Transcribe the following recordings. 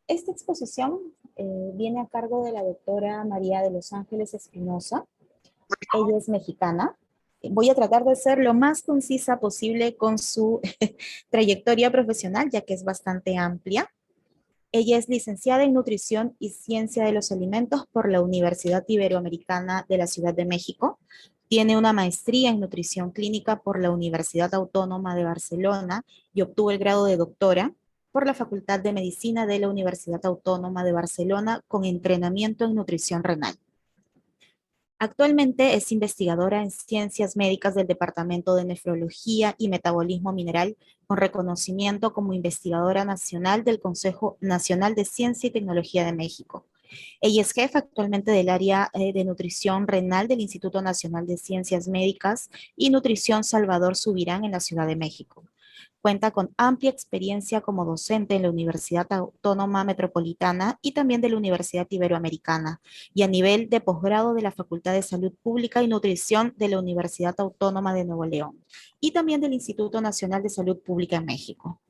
Esta exposición viene a cargo de la doctora María de los Ángeles Espinosa. Ella es mexicana. Voy a tratar de ser lo más concisa posible con su trayectoria profesional, ya que es bastante amplia. Ella es licenciada en Nutrición y Ciencia de los Alimentos por la Universidad Iberoamericana de la Ciudad de México. Tiene una maestría en Nutrición Clínica por la Universidad Autónoma de Barcelona y obtuvo el grado de doctora por la Facultad de Medicina de la Universidad Autónoma de Barcelona con entrenamiento en nutrición renal. Actualmente es investigadora en ciencias médicas del Departamento de Nefrología y Metabolismo Mineral, con reconocimiento como investigadora nacional del Consejo Nacional de Ciencia y Tecnología de México. Ella es jefa actualmente del área de nutrición renal del Instituto Nacional de Ciencias Médicas y Nutrición Salvador Subirán en la Ciudad de México. Cuenta con amplia experiencia como docente en la Universidad Autónoma Metropolitana y también de la Universidad Iberoamericana, y a nivel de posgrado de la Facultad de Salud Pública y Nutrición de la Universidad Autónoma de Nuevo León, y también del Instituto Nacional de Salud Pública en México.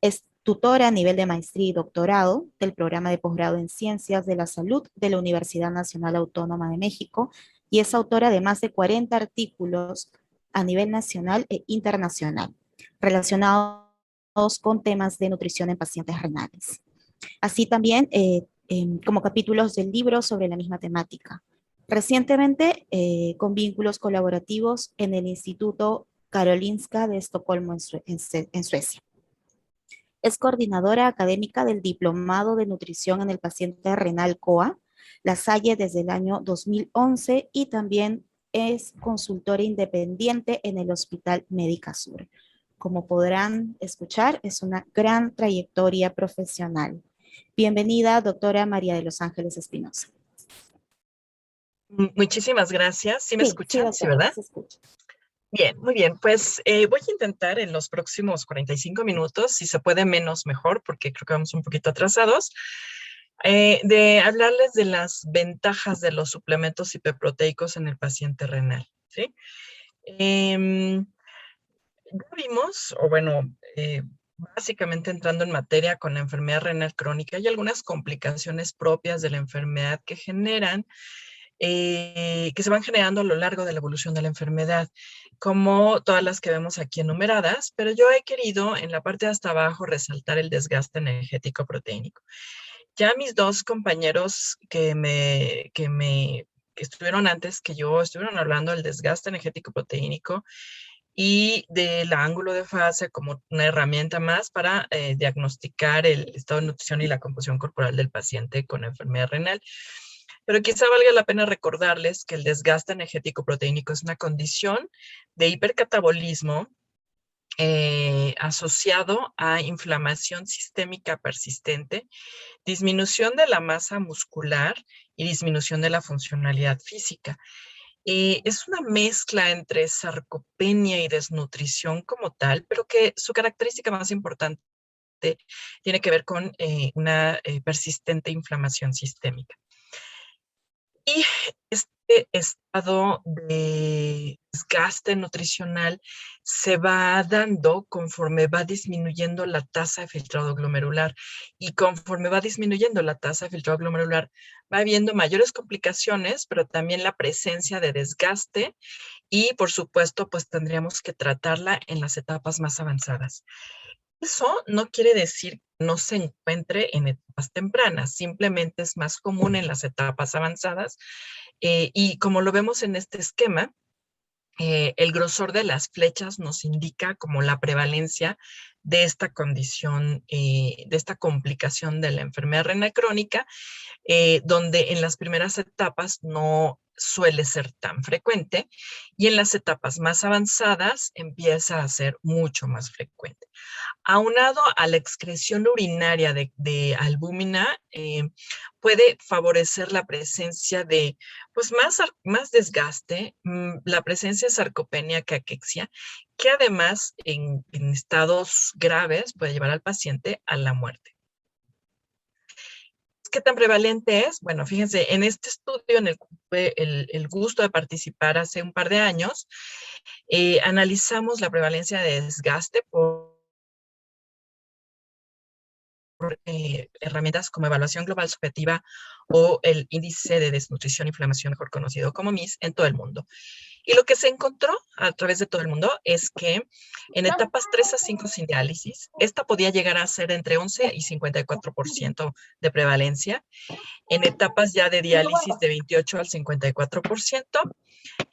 Es tutora a nivel de maestría y doctorado del programa de posgrado en Ciencias de la Salud de la Universidad Nacional Autónoma de México, y es autora de más de 40 artículos a nivel nacional e internacional relacionados con temas de nutrición en pacientes renales. Así también como capítulos del libro sobre la misma temática. Recientemente, con vínculos colaborativos en el Instituto Karolinska de Estocolmo en Suecia. Es coordinadora académica del Diplomado de Nutrición en el Paciente Renal COA, La Salle desde el año 2011, y también es consultora independiente en el Hospital Médica Sur. Como podrán escuchar, es una gran trayectoria profesional. Bienvenida, doctora María de los Ángeles Espinosa. Muchísimas gracias. ¿Sí me Sí, escuchan? Sí, doctora, ¿verdad? se escucha. Bien, muy bien. Pues voy a intentar en los próximos 45 minutos, si se puede menos mejor, porque creo que vamos un poquito atrasados, de hablarles de las ventajas de los suplementos hiperproteicos en el paciente renal, ¿sí? Ya vimos, o bueno, básicamente entrando en materia con la enfermedad renal crónica, hay algunas complicaciones propias de la enfermedad que generan que se van generando a lo largo de la evolución de la enfermedad, como todas las que vemos aquí enumeradas, pero yo he querido en la parte de hasta abajo resaltar el desgaste energético proteínico. Ya mis dos compañeros que estuvieron antes que yo, estuvieron hablando del desgaste energético proteínico y del ángulo de fase como una herramienta más para diagnosticar el estado de nutrición y la composición corporal del paciente con enfermedad renal. Pero quizá valga la pena recordarles que el desgaste energético proteínico es una condición de hipercatabolismo asociado a inflamación sistémica persistente, disminución de la masa muscular y disminución de la funcionalidad física. Es una mezcla entre sarcopenia y desnutrición como tal, pero que su característica más importante tiene que ver con una persistente inflamación sistémica. Y este estado de desgaste nutricional se va dando conforme va disminuyendo la tasa de filtrado glomerular. Y conforme va disminuyendo la tasa de filtrado glomerular, va habiendo mayores complicaciones, pero también la presencia de desgaste y, por supuesto, pues tendríamos que tratarla en las etapas más avanzadas. Eso no quiere decir que no se encuentre en etapas tempranas, simplemente es más común en las etapas avanzadas. Y como lo vemos en este esquema, el grosor de las flechas nos indica como la prevalencia de esta condición, de esta complicación de la enfermedad renal crónica, donde en las primeras etapas no suele ser tan frecuente y en las etapas más avanzadas empieza a ser mucho más frecuente. Aunado a la excreción urinaria de albúmina, puede favorecer la presencia de pues, más desgaste, la presencia de sarcopenia caquexia, que además en estados graves puede llevar al paciente a la muerte. ¿Qué tan prevalente es? Bueno, fíjense, en este estudio en el que tuve el gusto de participar hace un par de años, analizamos la prevalencia de desgaste por herramientas como evaluación global subjetiva o el índice de desnutrición e inflamación, mejor conocido como MIS, en todo el mundo. Y lo que se encontró a través de todo el mundo es que en etapas 3 a 5 sin diálisis, esta podía llegar a ser entre 11 y 54% de prevalencia. En etapas ya de diálisis de 28 al 54%.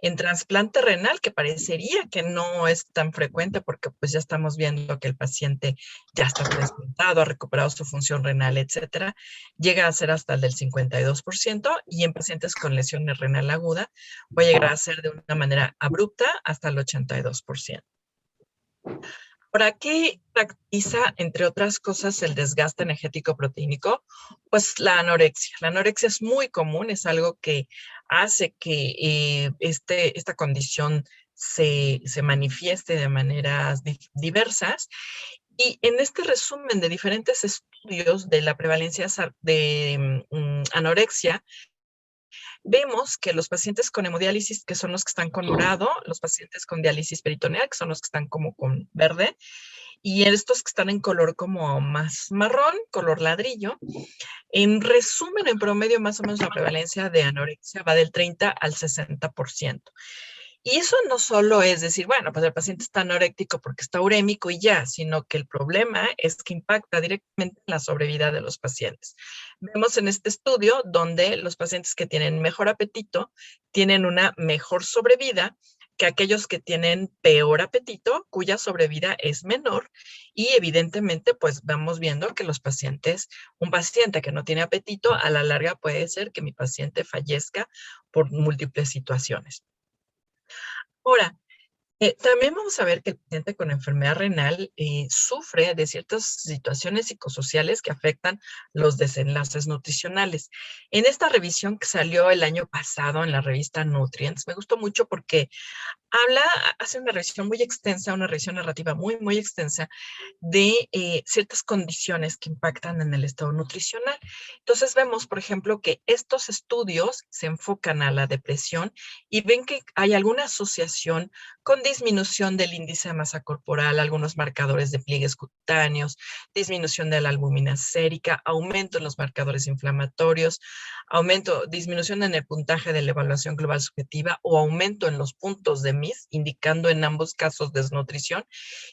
En trasplante renal, que parecería que no es tan frecuente porque pues ya estamos viendo que el paciente ya está trasplantado, ha recuperado su función renal, etcétera, llega a ser hasta el del 52% y en pacientes con lesiones renal aguda puede llegar a ser de una manera abrupta hasta el 82%. ¿Para qué practiza, entre otras cosas, el desgaste energético proteínico? Pues la anorexia. La anorexia es muy común, es algo que hace que esta condición se manifieste de maneras diversas. Y en este resumen de diferentes estudios de la prevalencia de anorexia, vemos que los pacientes con hemodiálisis, que son los que están con morado, los pacientes con diálisis peritoneal, que son los que están como con verde, y estos que están en color como más marrón, color ladrillo. En resumen, en promedio, más o menos la prevalencia de anorexia va del 30 al 60%. Y eso no solo es decir, bueno, pues el paciente está anoréctico porque está urémico y ya, sino que el problema es que impacta directamente en la sobrevida de los pacientes. Vemos en este estudio donde los pacientes que tienen mejor apetito tienen una mejor sobrevida que aquellos que tienen peor apetito, cuya sobrevida es menor, y evidentemente pues vamos viendo que los pacientes, un paciente que no tiene apetito, a la larga puede ser que mi paciente fallezca por múltiples situaciones. Ahora, también vamos a ver que el paciente con enfermedad renal sufre de ciertas situaciones psicosociales que afectan los desenlaces nutricionales. En esta revisión que salió el año pasado en la revista Nutrients, me gustó mucho porque hace una revisión muy extensa, una revisión narrativa muy, muy extensa de ciertas condiciones que impactan en el estado nutricional. Entonces vemos, por ejemplo, que estos estudios se enfocan a la depresión y ven que hay alguna asociación con disminución del índice de masa corporal, algunos marcadores de pliegues cutáneos, disminución de la albúmina sérica, aumento en los marcadores inflamatorios, disminución en el puntaje de la evaluación global subjetiva o aumento en los puntos de MIS, indicando en ambos casos desnutrición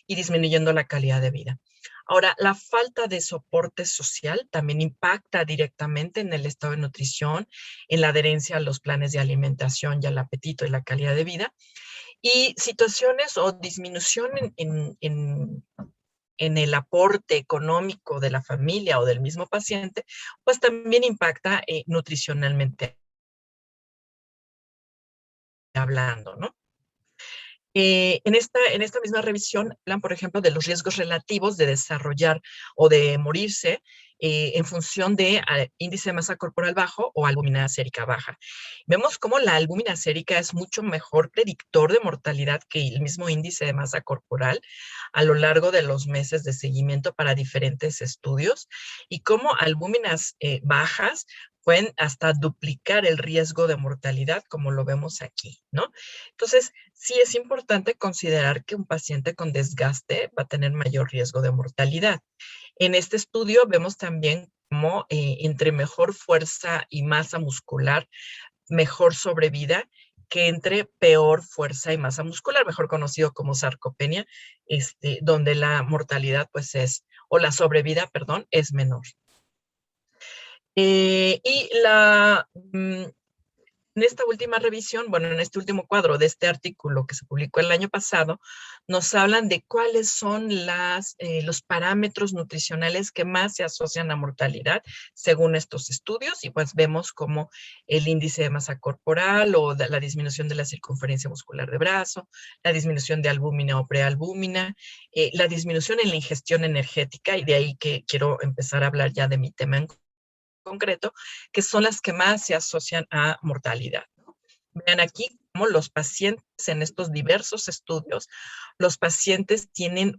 y disminuyendo la calidad de vida. Ahora, la falta de soporte social también impacta directamente en el estado de nutrición, en la adherencia a los planes de alimentación y al apetito y la calidad de vida. Y situaciones o disminución en el aporte económico de la familia o del mismo paciente, pues también impacta nutricionalmente hablando, ¿no? En esta misma revisión hablan, por ejemplo, de los riesgos relativos de desarrollar o de morirse en función de índice de masa corporal bajo o albúmina sérica baja. Vemos cómo la albúmina sérica es mucho mejor predictor de mortalidad que el mismo índice de masa corporal a lo largo de los meses de seguimiento para diferentes estudios y cómo albúminas bajas pueden hasta duplicar el riesgo de mortalidad, como lo vemos aquí, ¿no? Entonces, sí es importante considerar que un paciente con desgaste va a tener mayor riesgo de mortalidad. En este estudio vemos también cómo entre mejor fuerza y masa muscular, mejor sobrevida que entre peor fuerza y masa muscular, mejor conocido como sarcopenia, donde la mortalidad pues o la sobrevida, perdón, es menor. En esta última revisión, bueno, en este último cuadro de este artículo que se publicó el año pasado, nos hablan de cuáles son los parámetros nutricionales que más se asocian a mortalidad según estos estudios, y pues vemos como el índice de masa corporal o la disminución de la circunferencia muscular de brazo, la disminución de albúmina o prealbúmina, la disminución en la ingestión energética, y de ahí que quiero empezar a hablar ya de mi tema en concreto, que son las que más se asocian a mortalidad. Vean aquí cómo los pacientes en estos diversos estudios, los pacientes tienen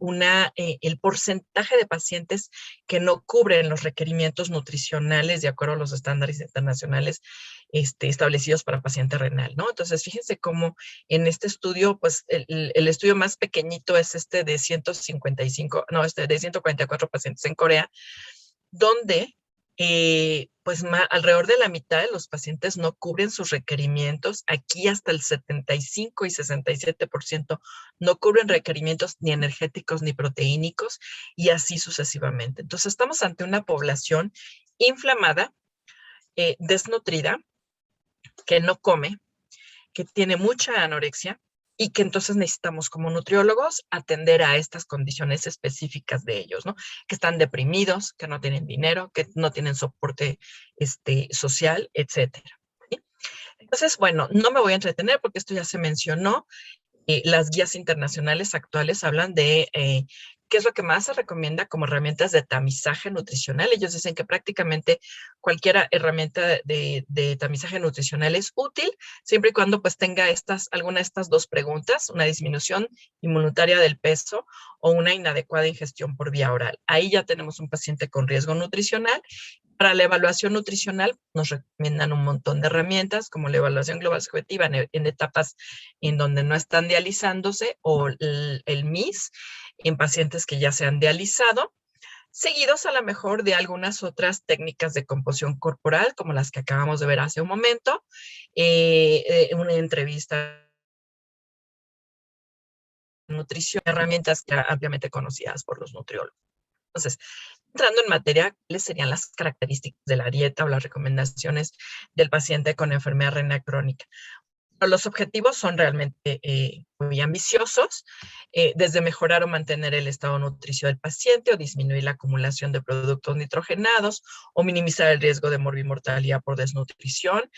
el porcentaje de pacientes que no cubren los requerimientos nutricionales de acuerdo a los estándares internacionales establecidos para paciente renal, ¿no? Entonces, fíjense cómo en este estudio, pues el estudio más pequeñito es de 144 pacientes en Corea, donde pues alrededor de la mitad de los pacientes no cubren sus requerimientos. Aquí hasta el 75 y 67% no cubren requerimientos ni energéticos ni proteínicos, y así sucesivamente. Entonces estamos ante una población inflamada, desnutrida, que no come, que tiene mucha anorexia, y que entonces necesitamos como nutriólogos atender a estas condiciones específicas de ellos, ¿no? Que están deprimidos, que no tienen dinero, que no tienen soporte social, etcétera. ¿Sí? Entonces, bueno, no me voy a entretener porque esto ya se mencionó. Las guías internacionales actuales hablan de qué es lo que más se recomienda como herramientas de tamizaje nutricional. Ellos dicen que prácticamente cualquier herramienta de tamizaje nutricional es útil, siempre y cuando pues tenga alguna de estas dos preguntas: una disminución inmunitaria del peso o una inadecuada ingestión por vía oral. Ahí ya tenemos un paciente con riesgo nutricional. Para la evaluación nutricional nos recomiendan un montón de herramientas, como la evaluación global subjetiva en etapas en donde no están dializándose, o el MIS en pacientes que ya se han dializado, seguidos a lo mejor de algunas otras técnicas de composición corporal, como las que acabamos de ver hace un momento, una entrevista de nutrición, herramientas ya ampliamente conocidas por los nutriólogos. Entonces, entrando en materia, ¿cuáles serían las características de la dieta o las recomendaciones del paciente con enfermedad renal crónica? Los objetivos son realmente muy ambiciosos, desde mejorar o mantener el estado nutricio del paciente, o disminuir la acumulación de productos nitrogenados, o minimizar el riesgo de morbimortalidad por desnutrición,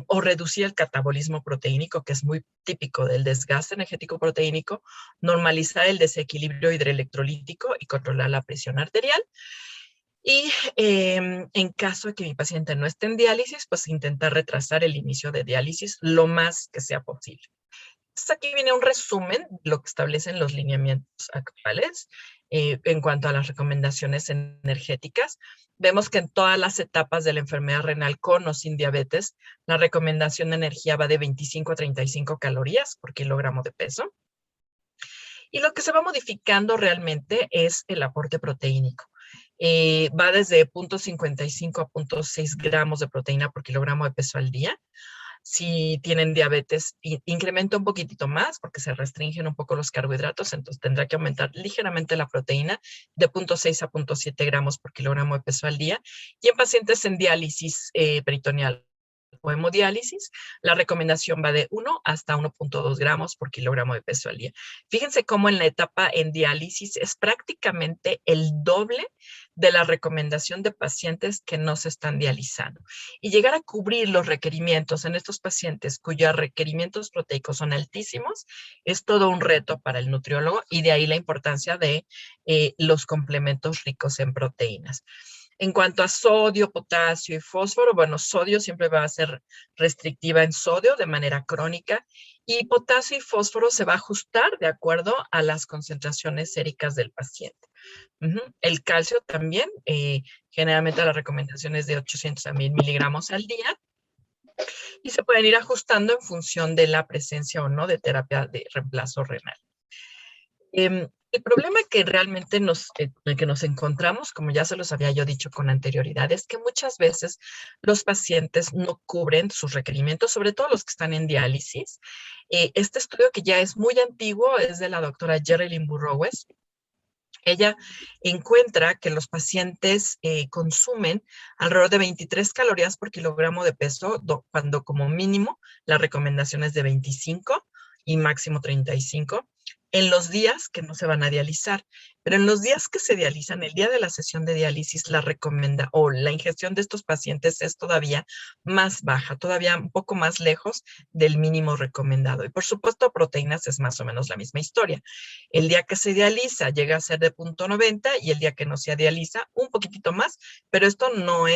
o reducir el catabolismo proteínico, que es muy típico del desgaste energético proteínico, normalizar el desequilibrio hidroelectrolítico y controlar la presión arterial. Y en caso de que mi paciente no esté en diálisis, pues intentar retrasar el inicio de diálisis lo más que sea posible. Entonces aquí viene un resumen de lo que establecen los lineamientos actuales en cuanto a las recomendaciones energéticas. Vemos que en todas las etapas de la enfermedad renal, con o sin diabetes, la recomendación de energía va de 25 a 35 calorías por kilogramo de peso. Y lo que se va modificando realmente es el aporte proteínico. Va desde 0.55 a 0.6 gramos de proteína por kilogramo de peso al día. Si tienen diabetes, incrementa un poquitito más porque se restringen un poco los carbohidratos, entonces tendrá que aumentar ligeramente la proteína de 0.6 a 0.7 gramos por kilogramo de peso al día. Y en pacientes en diálisis peritoneal o hemodiálisis, la recomendación va de 1 hasta 1.2 gramos por kilogramo de peso al día. Fíjense cómo en la etapa en diálisis es prácticamente el doble de la recomendación de pacientes que no se están dializando. Y llegar a cubrir los requerimientos en estos pacientes cuyos requerimientos proteicos son altísimos es todo un reto para el nutriólogo, y de ahí la importancia de los complementos ricos en proteínas. En cuanto a sodio, potasio y fósforo, bueno, sodio siempre va a ser restrictiva en sodio de manera crónica, y potasio y fósforo se va a ajustar de acuerdo a las concentraciones séricas del paciente. El calcio también, generalmente la recomendación es de 800 a 1000 miligramos al día, y se pueden ir ajustando en función de la presencia o no de terapia de reemplazo renal. El problema que realmente en el que nos encontramos, como ya se los había yo dicho con anterioridad, es que muchas veces los pacientes no cubren sus requerimientos, sobre todo los que están en diálisis. Este estudio, que ya es muy antiguo, es de la doctora Jerilyn Burrows. Ella encuentra que los pacientes consumen alrededor de 23 calorías por kilogramo de peso, cuando como mínimo la recomendación es de 25 y máximo 35, en los días que no se van a dializar. Pero en los días que se dializan, el día de la sesión de diálisis, la ingestión de estos pacientes es todavía más baja, todavía un poco más lejos del mínimo recomendado. Y por supuesto, proteínas es más o menos la misma historia. El día que se dializa llega a ser de 0.90, y el día que no se dializa un poquitito más, pero esto no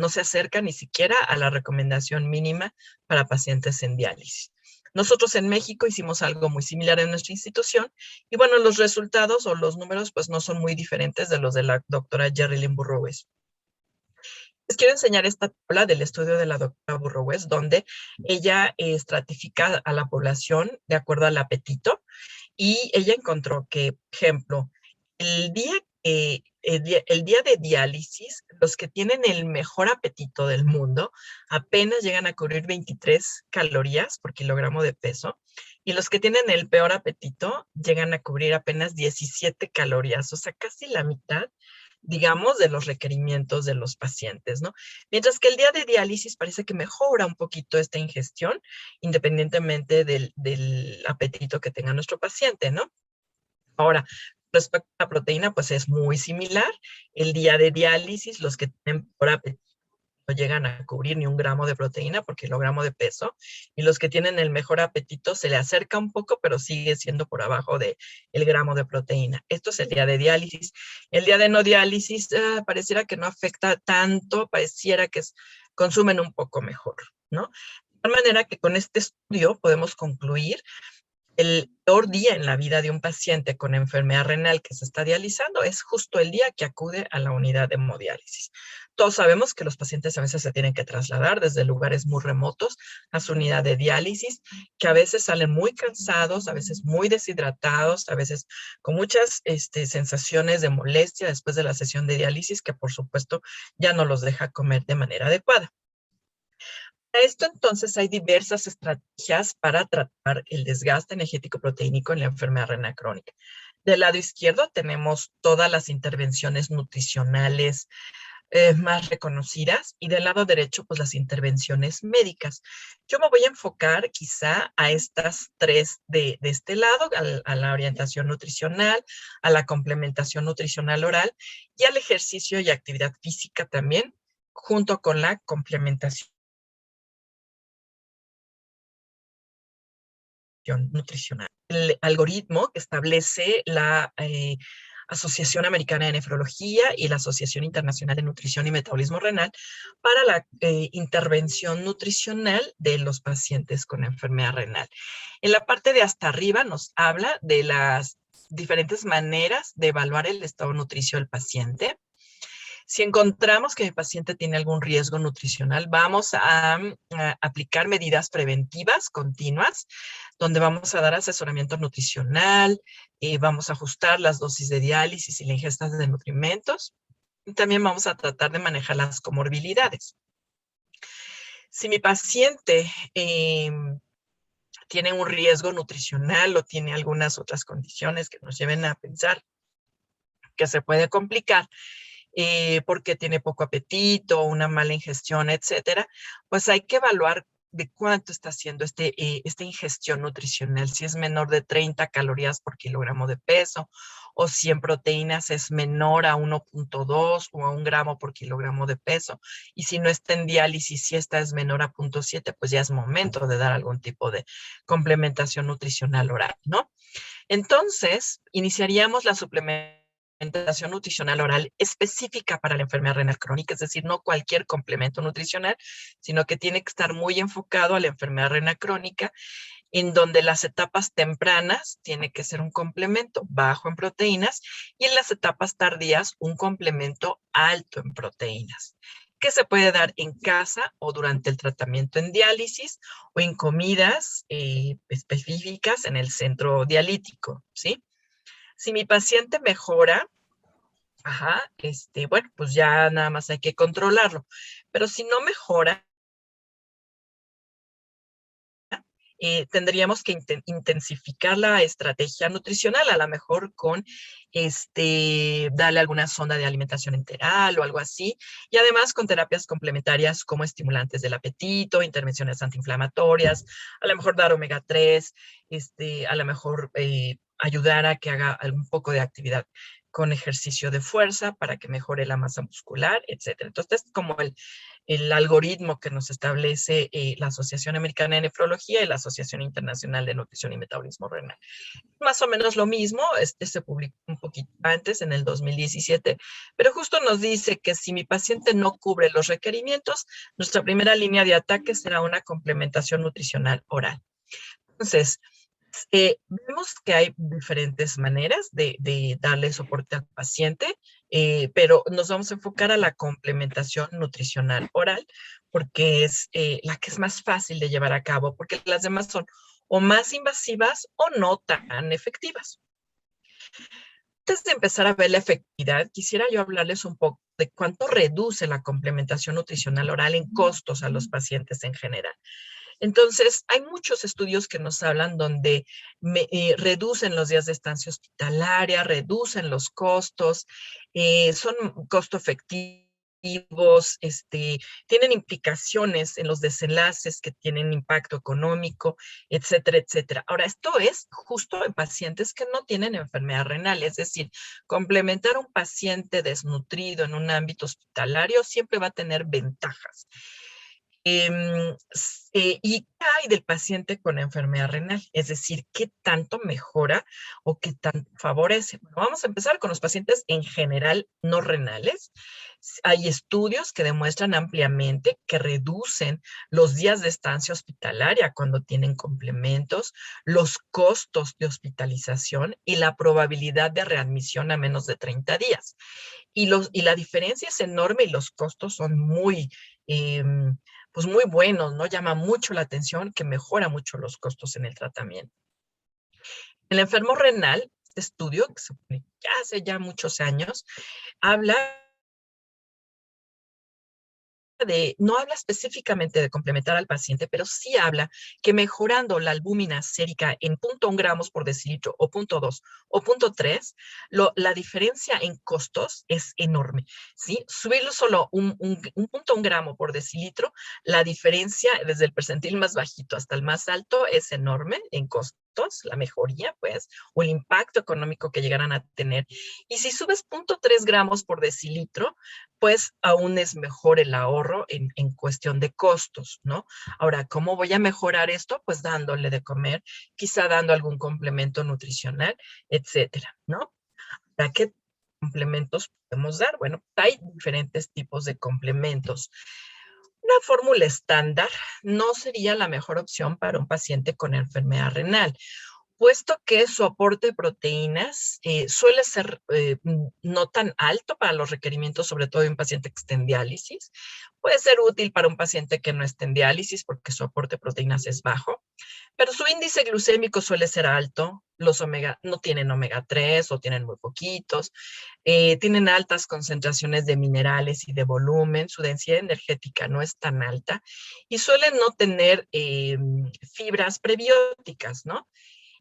se acerca ni siquiera a la recomendación mínima para pacientes en diálisis. Nosotros en México hicimos algo muy similar en nuestra institución, y bueno, los resultados o los números pues no son muy diferentes de los de la doctora Jerilyn Burrows. Les quiero enseñar esta tabla del estudio de la doctora Burrows, donde ella estratifica a la población de acuerdo al apetito, y ella encontró que, ejemplo, el día que el día de diálisis, los que tienen el mejor apetito del mundo apenas llegan a cubrir 23 calorías por kilogramo de peso, y los que tienen el peor apetito llegan a cubrir apenas 17 calorías, o sea, casi la mitad, digamos, de los requerimientos de los pacientes, ¿no? Mientras que el día de diálisis parece que mejora un poquito esta ingestión, independientemente del apetito que tenga nuestro paciente, ¿no? Ahora, respecto a la proteína, pues es muy similar. El día de diálisis, los que tienen por apetito no llegan a cubrir ni un gramo de proteína por kilogramo de peso, y los que tienen el mejor apetito se le acerca un poco, pero sigue siendo por abajo del gramo de proteína. Esto es el día de diálisis. El día de no diálisis pareciera que no afecta tanto, pareciera que consumen un poco mejor, ¿no? De tal manera que con este estudio podemos concluir el peor día en la vida de un paciente con enfermedad renal que se está dializando es justo el día que acude a la unidad de hemodiálisis. Todos sabemos que los pacientes a veces se tienen que trasladar desde lugares muy remotos a su unidad de diálisis, que a veces salen muy cansados, a veces muy deshidratados, a veces con muchas sensaciones de molestia después de la sesión de diálisis, que por supuesto ya no los deja comer de manera adecuada. Para esto, entonces, hay diversas estrategias para tratar el desgaste energético proteínico en la enfermedad renal crónica. Del lado izquierdo tenemos todas las intervenciones nutricionales más reconocidas, y del lado derecho, pues las intervenciones médicas. Yo me voy a enfocar quizá a estas tres de este lado, a la orientación nutricional, a la complementación nutricional oral y al ejercicio y actividad física también, junto con la complementación nutricional. El algoritmo que establece la Asociación Americana de Nefrología y la Asociación Internacional de Nutrición y Metabolismo Renal para la intervención nutricional de los pacientes con enfermedad renal. En la parte de hasta arriba nos habla de las diferentes maneras de evaluar el estado nutricio del paciente. Si encontramos que el paciente tiene algún riesgo nutricional, vamos a aplicar medidas preventivas continuas, donde vamos a dar asesoramiento nutricional, vamos a ajustar las dosis de diálisis y la ingesta de nutrimentos, y también vamos a tratar de manejar las comorbilidades. Si mi paciente tiene un riesgo nutricional o tiene algunas otras condiciones que nos lleven a pensar que se puede complicar, porque tiene poco apetito, una mala ingestión, etcétera, pues hay que evaluar de cuánto está haciendo esta ingestión nutricional, si es menor de 30 calorías por kilogramo de peso, o si en proteínas es menor a 1.2 o a 1 gramo por kilogramo de peso, y si no está en diálisis, si esta es menor a 0.7, pues ya es momento de dar algún tipo de complementación nutricional oral, ¿no? Entonces, iniciaríamos la suplementación nutricional oral específica para la enfermedad renal crónica, es decir, no cualquier complemento nutricional, sino que tiene que estar muy enfocado a la enfermedad renal crónica, en donde las etapas tempranas tiene que ser un complemento bajo en proteínas y en las etapas tardías un complemento alto en proteínas, que se puede dar en casa o durante el tratamiento en diálisis o en comidas específicas en el centro dialítico, ¿sí? Si mi paciente mejora, bueno, pues ya nada más hay que controlarlo. Pero si no mejora, tendríamos que intensificar la estrategia nutricional, a lo mejor con darle alguna sonda de alimentación enteral o algo así, y además con terapias complementarias como estimulantes del apetito, intervenciones antiinflamatorias, a lo mejor dar omega 3, a lo mejor ayudar a que haga un poco de actividad con ejercicio de fuerza para que mejore la masa muscular, etcétera. Entonces, es como el algoritmo que nos establece la Asociación Americana de Nefrología y la Asociación Internacional de Nutrición y Metabolismo Renal. Más o menos lo mismo, se publicó un poquito antes, en el 2017, pero justo nos dice que si mi paciente no cubre los requerimientos, nuestra primera línea de ataque será una complementación nutricional oral. Entonces, vemos que hay diferentes maneras de darle soporte al paciente, pero nos vamos a enfocar a la complementación nutricional oral, porque es la que es más fácil de llevar a cabo, porque las demás son o más invasivas o no tan efectivas. Antes de empezar a ver la efectividad, quisiera yo hablarles un poco de cuánto reduce la complementación nutricional oral en costos a los pacientes en general. Entonces, hay muchos estudios que nos hablan donde reducen los días de estancia hospitalaria, reducen los costos, son costo efectivos, tienen implicaciones en los desenlaces que tienen impacto económico, etcétera, etcétera. Ahora, esto es justo en pacientes que no tienen enfermedad renal, es decir, complementar a un paciente desnutrido en un ámbito hospitalario siempre va a tener ventajas. ¿Y qué hay del paciente con enfermedad renal? Es decir, ¿qué tanto mejora o qué tanto favorece? Bueno, vamos a empezar con los pacientes en general no renales. Hay estudios que demuestran ampliamente que reducen los días de estancia hospitalaria cuando tienen complementos, los costos de hospitalización y la probabilidad de readmisión a menos de 30 días. Y la diferencia es enorme y los costos son eh, pues muy buenos, ¿no? Llama mucho la atención que mejora mucho los costos en el tratamiento. El enfermo renal, este estudio que se publicó hace ya muchos años, habla no habla específicamente de complementar al paciente, pero sí habla que mejorando la albúmina sérica en 0.1 gramos por decilitro o 0.2 o 0.3, la diferencia en costos es enorme, ¿sí? Subirlo solo un 0.1 gramo por decilitro, la diferencia desde el percentil más bajito hasta el más alto es enorme en costos, la mejoría, pues, o el impacto económico que llegarán a tener. Y si subes 0.3 gramos por decilitro, pues aún es mejor el ahorro en cuestión de costos, ¿no? Ahora, ¿cómo voy a mejorar esto? Pues dándole de comer, quizá dando algún complemento nutricional, etcétera, ¿no? ¿Para qué complementos podemos dar? Bueno, hay diferentes tipos de complementos. Una fórmula estándar no sería la mejor opción para un paciente con enfermedad renal, puesto que su aporte de proteínas suele ser no tan alto para los requerimientos, sobre todo de un paciente que esté en diálisis. Puede ser útil para un paciente que no esté en diálisis porque su aporte de proteínas es bajo, pero su índice glucémico suele ser alto. Los omega no tienen omega 3 o tienen muy poquitos. Tienen altas concentraciones de minerales y de volumen. Su densidad energética no es tan alta y suelen no tener fibras prebióticas, ¿no?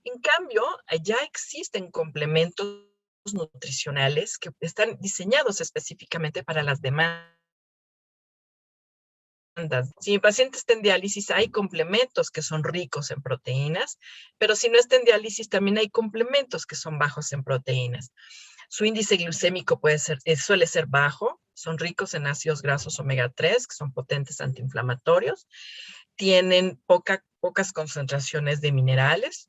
En cambio, ya existen complementos nutricionales que están diseñados específicamente para las demandas. Si mi paciente está en diálisis, hay complementos que son ricos en proteínas, pero si no está en diálisis, también hay complementos que son bajos en proteínas. Su índice glucémico suele ser bajo, son ricos en ácidos grasos omega 3, que son potentes antiinflamatorios, tienen pocas concentraciones de minerales,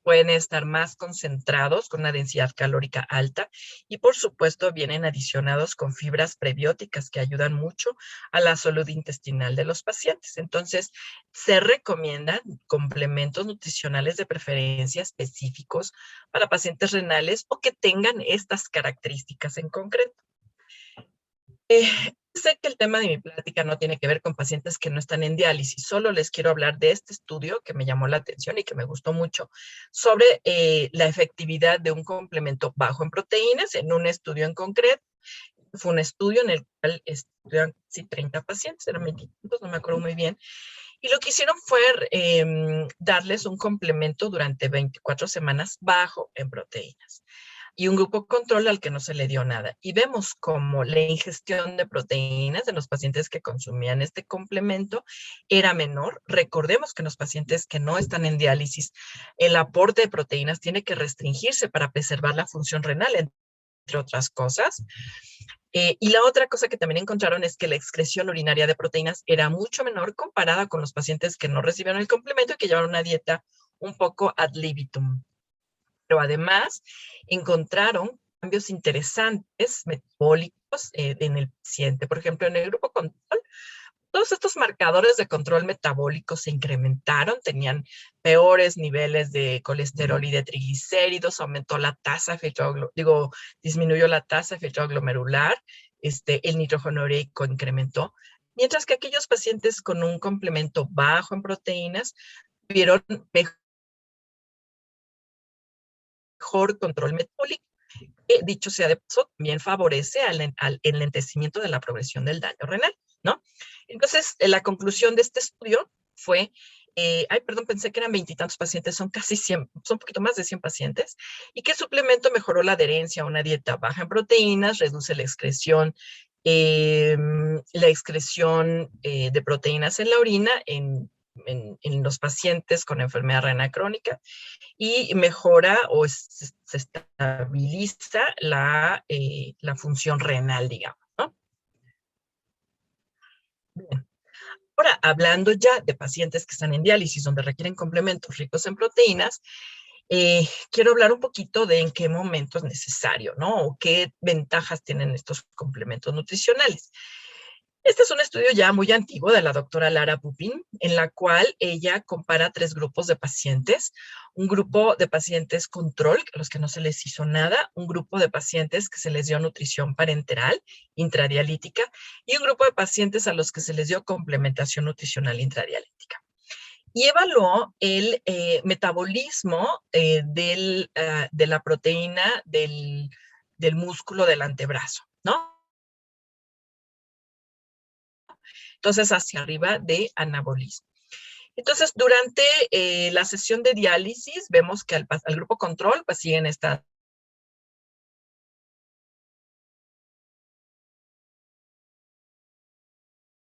pueden estar más concentrados con una densidad calórica alta y por supuesto vienen adicionados con fibras prebióticas que ayudan mucho a la salud intestinal de los pacientes. Entonces, se recomiendan complementos nutricionales de preferencia específicos para pacientes renales o que tengan estas características en concreto. Sé que el tema de mi plática no tiene que ver con pacientes que no están en diálisis, solo les quiero hablar de este estudio que me llamó la atención y que me gustó mucho sobre la efectividad de un complemento bajo en proteínas en un estudio en concreto. Fue un estudio en el cual estudiaron 30 pacientes, eran 25, no me acuerdo muy bien, y lo que hicieron fue darles un complemento durante 24 semanas bajo en proteínas y un grupo control al que no se le dio nada. Y vemos cómo la ingestión de proteínas de los pacientes que consumían este complemento era menor. Recordemos que en los pacientes que no están en diálisis, el aporte de proteínas tiene que restringirse para preservar la función renal, entre otras cosas. Y la otra cosa que también encontraron es que la excreción urinaria de proteínas era mucho menor comparada con los pacientes que no recibieron el complemento y que llevaron una dieta un poco ad libitum. Pero además encontraron cambios interesantes metabólicos en el paciente. Por ejemplo, en el grupo control, todos estos marcadores de control metabólico se incrementaron, tenían peores niveles de colesterol y de triglicéridos, aumentó la tasa disminuyó la tasa de filtrado glomerular, el nitrógeno ureico incrementó, mientras que aquellos pacientes con un complemento bajo en proteínas tuvieron mejor control metabólico. que, dicho sea de paso, también favorece al enlentecimiento de la progresión del daño renal, ¿no? Entonces, la conclusión de este estudio fue, perdón, pensé que eran 20 y tantos pacientes, son casi 100, son un poquito más de 100 pacientes, y que el suplemento mejoró la adherencia a una dieta baja en proteínas, reduce la excreción de proteínas en la orina en los pacientes con enfermedad renal crónica, y mejora o se estabiliza la función renal, digamos, ¿no? Bien. Ahora, hablando ya de pacientes que están en diálisis, donde requieren complementos ricos en proteínas, quiero hablar un poquito de en qué momento es necesario, ¿no? O qué ventajas tienen estos complementos nutricionales. Este es un estudio ya muy antiguo de la doctora Lara Pupin, en la cual ella compara 3 grupos de pacientes. Un grupo de pacientes control, a los que no se les hizo nada, un grupo de pacientes que se les dio nutrición parenteral intradialítica y un grupo de pacientes a los que se les dio complementación nutricional intradialítica. Y evaluó el metabolismo de la proteína del músculo del antebrazo, ¿no? Entonces, hacia arriba de anabolismo. Entonces, durante la sesión de diálisis, vemos que al grupo control, pues siguen estando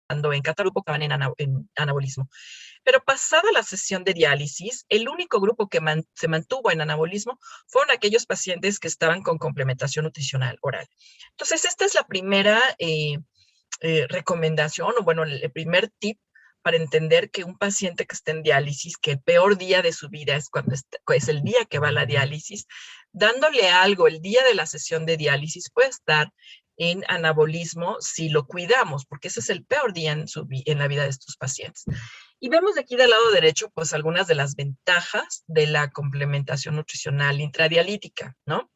en cada grupo que van en anabolismo. Pero pasada la sesión de diálisis, el único grupo que se mantuvo en anabolismo fueron aquellos pacientes que estaban con complementación nutricional oral. Entonces, esta es la primera recomendación, o bueno, el primer tip para entender que un paciente que está en diálisis, que el peor día de su vida es cuando es el día que va a la diálisis, dándole algo el día de la sesión de diálisis puede estar en anabolismo si lo cuidamos, porque ese es el peor día en la vida de estos pacientes. Y vemos de aquí del lado derecho, pues algunas de las ventajas de la complementación nutricional intradialítica, ¿no?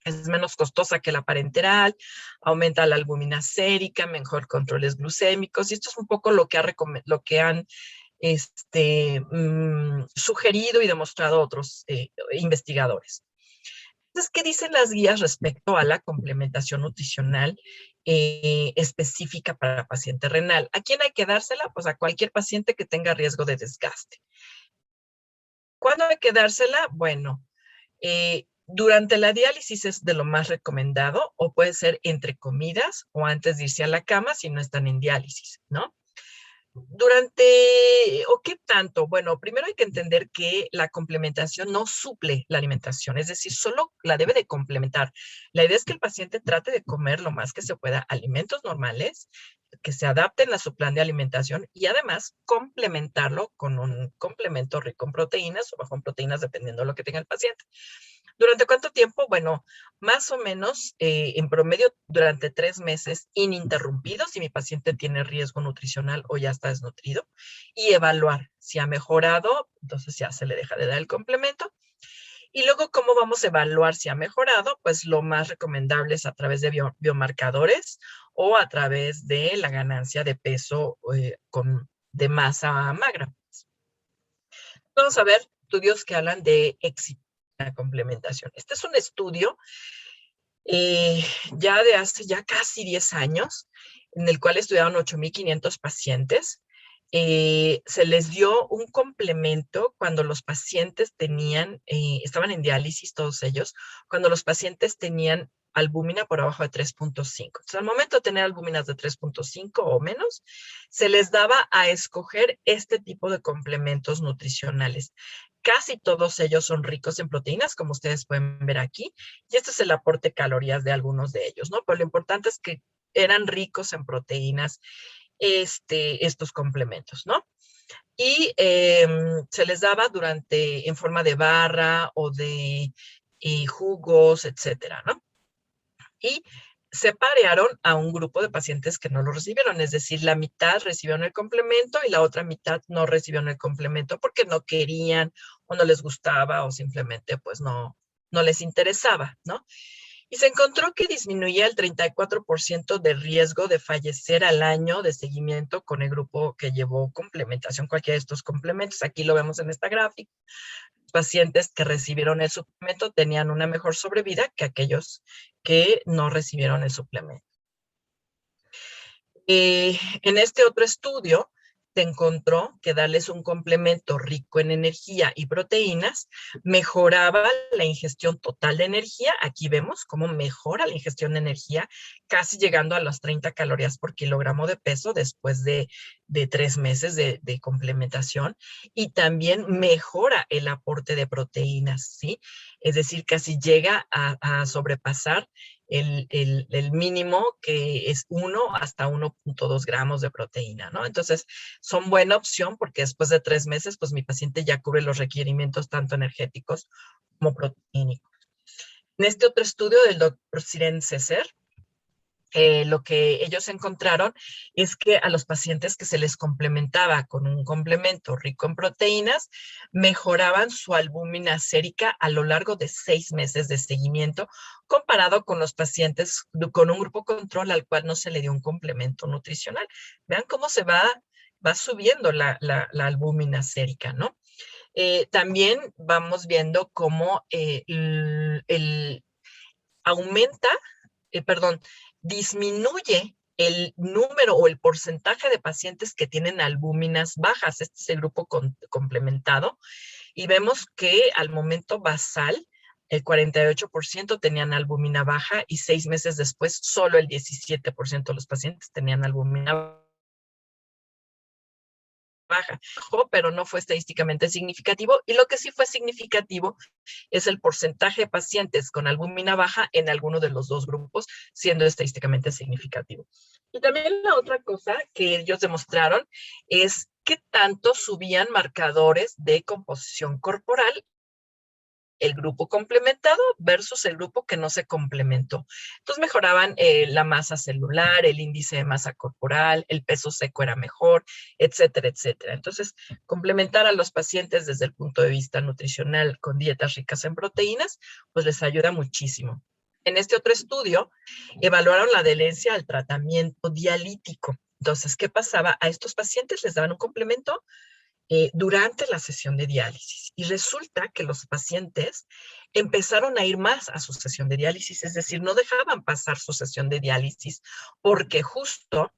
Es menos costosa que la parenteral, aumenta la albúmina sérica, mejor controles glucémicos, y esto es un poco lo que han sugerido y demostrado otros investigadores. Entonces, ¿qué dicen las guías respecto a la complementación nutricional específica para paciente renal? ¿A quién hay que dársela? Pues a cualquier paciente que tenga riesgo de desgaste. ¿Cuándo hay que dársela? Bueno, durante la diálisis es de lo más recomendado, o puede ser entre comidas o antes de irse a la cama si no están en diálisis, ¿no? ¿O qué tanto? Bueno, primero hay que entender que la complementación no suple la alimentación, es decir, solo la debe de complementar. La idea es que el paciente trate de comer lo más que se pueda alimentos normales, que se adapten a su plan de alimentación y además complementarlo con un complemento rico en proteínas o bajo en proteínas, dependiendo de lo que tenga el paciente. ¿Durante cuánto tiempo? Bueno, más o menos en promedio durante 3 meses ininterrumpidos si mi paciente tiene riesgo nutricional o ya está desnutrido, y evaluar si ha mejorado, entonces ya se le deja de dar el complemento. Y luego, ¿cómo vamos a evaluar si ha mejorado? Pues lo más recomendable es a través de biomarcadores o a través de la ganancia de peso de masa magra. Vamos a ver estudios que hablan de éxito en la complementación. Este es un estudio ya de hace ya casi 10 años, en el cual estudiaron 8,500 pacientes. Se les dio un complemento cuando los pacientes estaban en diálisis todos ellos, cuando los pacientes tenían albúmina por abajo de 3.5. Entonces, al momento de tener albúminas de 3.5 o menos, se les daba a escoger este tipo de complementos nutricionales. Casi todos ellos son ricos en proteínas, como ustedes pueden ver aquí, y este es el aporte de calorías de algunos de ellos, ¿no? Pero lo importante es que eran ricos en proteínas estos complementos, ¿no? Y se les daba en forma de barra o de jugos, etcétera, ¿no? Y se parearon a un grupo de pacientes que no lo recibieron, es decir, la mitad recibieron el complemento y la otra mitad no recibieron el complemento porque no querían o no les gustaba o simplemente pues no les interesaba, ¿no? Y se encontró que disminuía el 34% de riesgo de fallecer al año de seguimiento con el grupo que llevó complementación, cualquiera de estos complementos. Aquí lo vemos en esta gráfica. pacientes que recibieron el suplemento tenían una mejor sobrevida que aquellos que no recibieron el suplemento. En este otro estudio se encontró que darles un complemento rico en energía y proteínas mejoraba la ingestión total de energía. Aquí vemos cómo mejora la ingestión de energía, casi llegando a las 30 calorías por kilogramo de peso después de 3 meses de complementación. Y también mejora el aporte de proteínas, ¿sí? Es decir, casi llega a sobrepasar el mínimo, que es 1 hasta 1.2 gramos de proteína, ¿no? Entonces, son buena opción porque después de 3 meses, pues mi paciente ya cubre los requerimientos tanto energéticos como proteínicos. En este otro estudio del doctor Siren Ceser, lo que ellos encontraron es que a los pacientes que se les complementaba con un complemento rico en proteínas, mejoraban su albúmina sérica a lo largo de 6 meses de seguimiento, comparado con los pacientes con un grupo control al cual no se le dio un complemento nutricional. Vean cómo se va subiendo la albúmina sérica, ¿no? También vamos viendo cómo aumenta, perdón, disminuye el número o el porcentaje de pacientes que tienen albúminas bajas. Este es el grupo complementado. Y vemos que al momento basal, el 48% tenían albúmina baja y 6 meses después, solo el 17% de los pacientes tenían albúmina baja, pero no fue estadísticamente significativo. Y lo que sí fue significativo es el porcentaje de pacientes con albúmina baja en alguno de los dos grupos, siendo estadísticamente significativo. Y también la otra cosa que ellos demostraron es qué tanto subían marcadores de composición corporal el grupo complementado versus el grupo que no se complementó. Entonces mejoraban la masa celular, el índice de masa corporal, el peso seco era mejor, etcétera, etcétera. Entonces, complementar a los pacientes desde el punto de vista nutricional con dietas ricas en proteínas, pues les ayuda muchísimo. En este otro estudio, evaluaron la adherencia al tratamiento dialítico. Entonces, ¿qué pasaba? A estos pacientes les daban un complemento durante la sesión de diálisis. Y resulta que los pacientes empezaron a ir más a su sesión de diálisis, es decir, no dejaban pasar su sesión de diálisis porque justo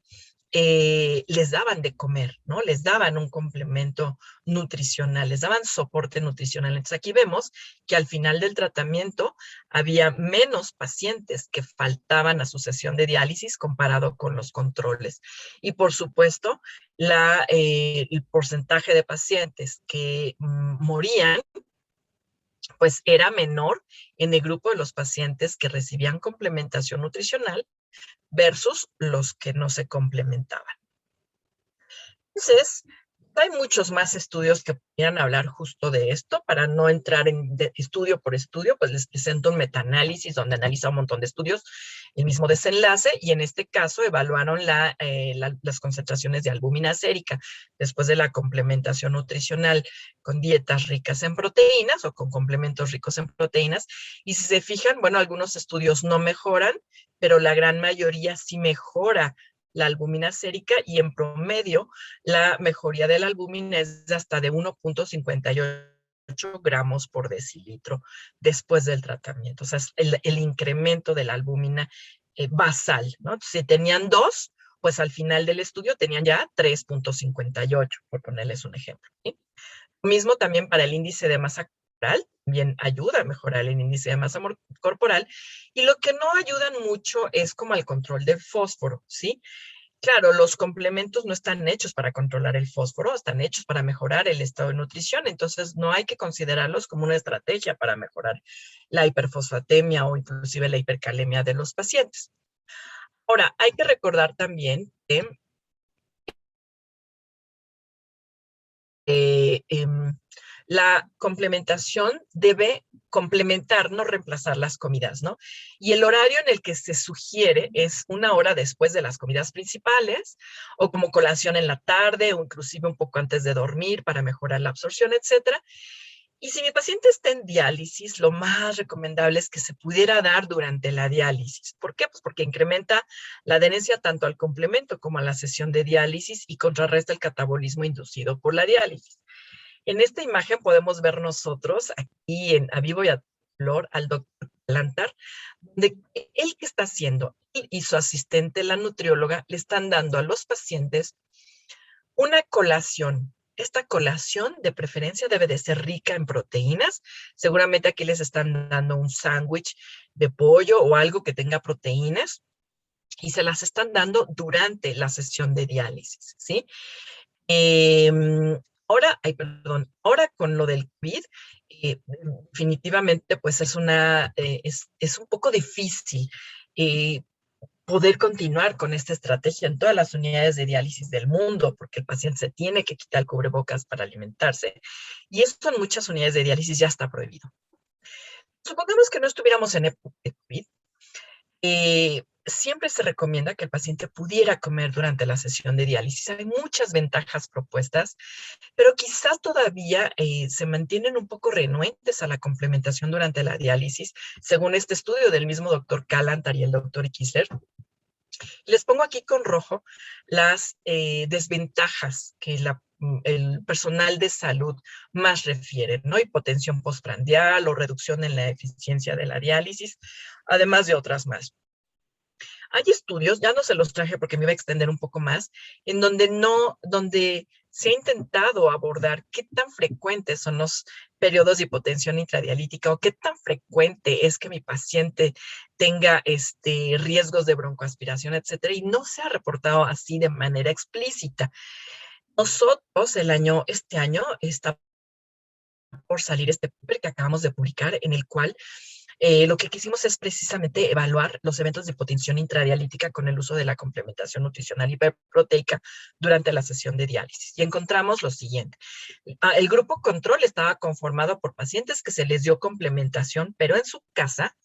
les daban de comer, ¿no? Les daban un complemento nutricional, les daban soporte nutricional. Entonces aquí vemos que al final del tratamiento había menos pacientes que faltaban a su sesión de diálisis comparado con los controles. Y por supuesto, el porcentaje de pacientes que morían pues era menor en el grupo de los pacientes que recibían complementación nutricional versus los que no se complementaban. Entonces, hay muchos más estudios que pudieran hablar justo de esto. Para no entrar en estudio por estudio, pues les presento un metaanálisis donde analiza un montón de estudios, el mismo desenlace, y en este caso evaluaron las concentraciones de albúmina sérica después de la complementación nutricional con dietas ricas en proteínas o con complementos ricos en proteínas. Y si se fijan, bueno, algunos estudios no mejoran, pero la gran mayoría sí mejora la albúmina sérica, y en promedio la mejoría de la albúmina es hasta de 1.58 gramos por decilitro después del tratamiento. O sea, es el incremento de la albúmina basal, ¿no? Si tenían 2, pues al final del estudio tenían ya 3.58, por ponerles un ejemplo, ¿sí? Lo mismo también para el índice de masa corporal, también ayuda a mejorar el índice de masa corporal, y lo que no ayudan mucho es como el control del fósforo, ¿sí? Claro, los complementos no están hechos para controlar el fósforo, están hechos para mejorar el estado de nutrición, entonces no hay que considerarlos como una estrategia para mejorar la hiperfosfatemia o inclusive la hipercalemia de los pacientes. Ahora, hay que recordar también que la complementación debe complementar, no reemplazar las comidas, ¿no? Y el horario en el que se sugiere es 1 hora después de las comidas principales, o como colación en la tarde, o inclusive un poco antes de dormir para mejorar la absorción, etcétera. Y si mi paciente está en diálisis, lo más recomendable es que se pudiera dar durante la diálisis. ¿Por qué? Pues porque incrementa la adherencia tanto al complemento como a la sesión de diálisis y contrarresta el catabolismo inducido por la diálisis. En esta imagen podemos ver nosotros aquí a vivo y a flor al doctor Lantar, de él que está haciendo, él y su asistente, la nutrióloga, le están dando a los pacientes una colación. Esta colación de preferencia debe de ser rica en proteínas. Seguramente aquí les están dando un sándwich de pollo o algo que tenga proteínas y se las están dando durante la sesión de diálisis, ¿sí? Ahora con lo del COVID, definitivamente pues es un poco difícil eh, poder continuar con esta estrategia en todas las unidades de diálisis del mundo, porque el paciente se tiene que quitar el cubrebocas para alimentarse. Y esto en muchas unidades de diálisis ya está prohibido. Supongamos que no estuviéramos en época de COVID. Siempre se recomienda que el paciente pudiera comer durante la sesión de diálisis. Hay muchas ventajas propuestas, pero quizás todavía se mantienen un poco renuentes a la complementación durante la diálisis, según este estudio del mismo doctor Kallantar y el doctor Kissler. Les pongo aquí con rojo las desventajas que el personal de salud más refiere, ¿no? Hipotensión postprandial o reducción en la eficiencia de la diálisis, además de otras más. Hay estudios, ya no se los traje porque me iba a extender un poco más, en donde se ha intentado abordar qué tan frecuentes son los periodos de hipotensión intradialítica o qué tan frecuente es que mi paciente tenga riesgos de broncoaspiración, etcétera, y no se ha reportado así de manera explícita. Nosotros, este año, está por salir este paper que acabamos de publicar, en el cual lo que quisimos es precisamente evaluar los eventos de hipotensión intradialítica con el uso de la complementación nutricional hiperproteica durante la sesión de diálisis. Y encontramos lo siguiente. El grupo control estaba conformado por pacientes que se les dio complementación, pero en su casa,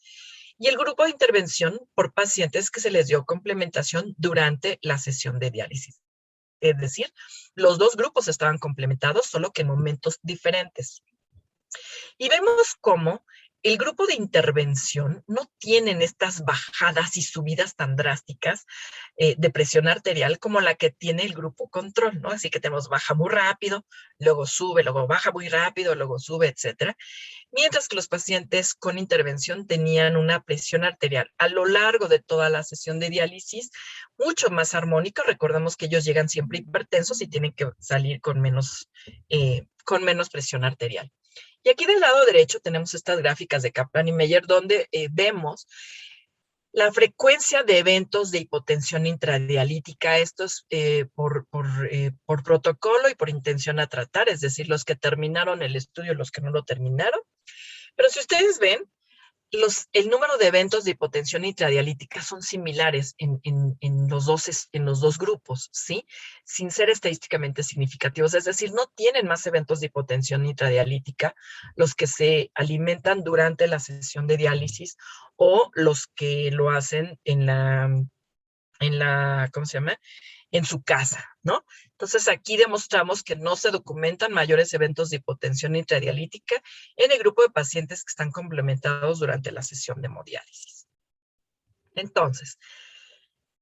y el grupo de intervención por pacientes que se les dio complementación durante la sesión de diálisis. Es decir, los dos grupos estaban complementados, solo que en momentos diferentes. Y vemos cómo el grupo de intervención no tienen estas bajadas y subidas tan drásticas de presión arterial como la que tiene el grupo control, ¿no? Así que tenemos baja muy rápido, luego sube, luego baja muy rápido, luego sube, etcétera. Mientras que los pacientes con intervención tenían una presión arterial a lo largo de toda la sesión de diálisis mucho más armónica. Recordemos que ellos llegan siempre hipertensos y tienen que salir con menos presión arterial. Y aquí del lado derecho tenemos estas gráficas de Kaplan y Meyer donde vemos la frecuencia de eventos de hipotensión intradialítica. Esto es por protocolo y por intención a tratar, es decir, los que terminaron el estudio y los que no lo terminaron. Pero si ustedes ven, el número de eventos de hipotensión intradialítica son similares en los dos grupos, ¿sí? Sin ser estadísticamente significativos, es decir, no tienen más eventos de hipotensión intradialítica los que se alimentan durante la sesión de diálisis o los que lo hacen ¿cómo se llama? En su casa, ¿no? Entonces aquí demostramos que no se documentan mayores eventos de hipotensión intradialítica en el grupo de pacientes que están complementados durante la sesión de hemodiálisis. Entonces,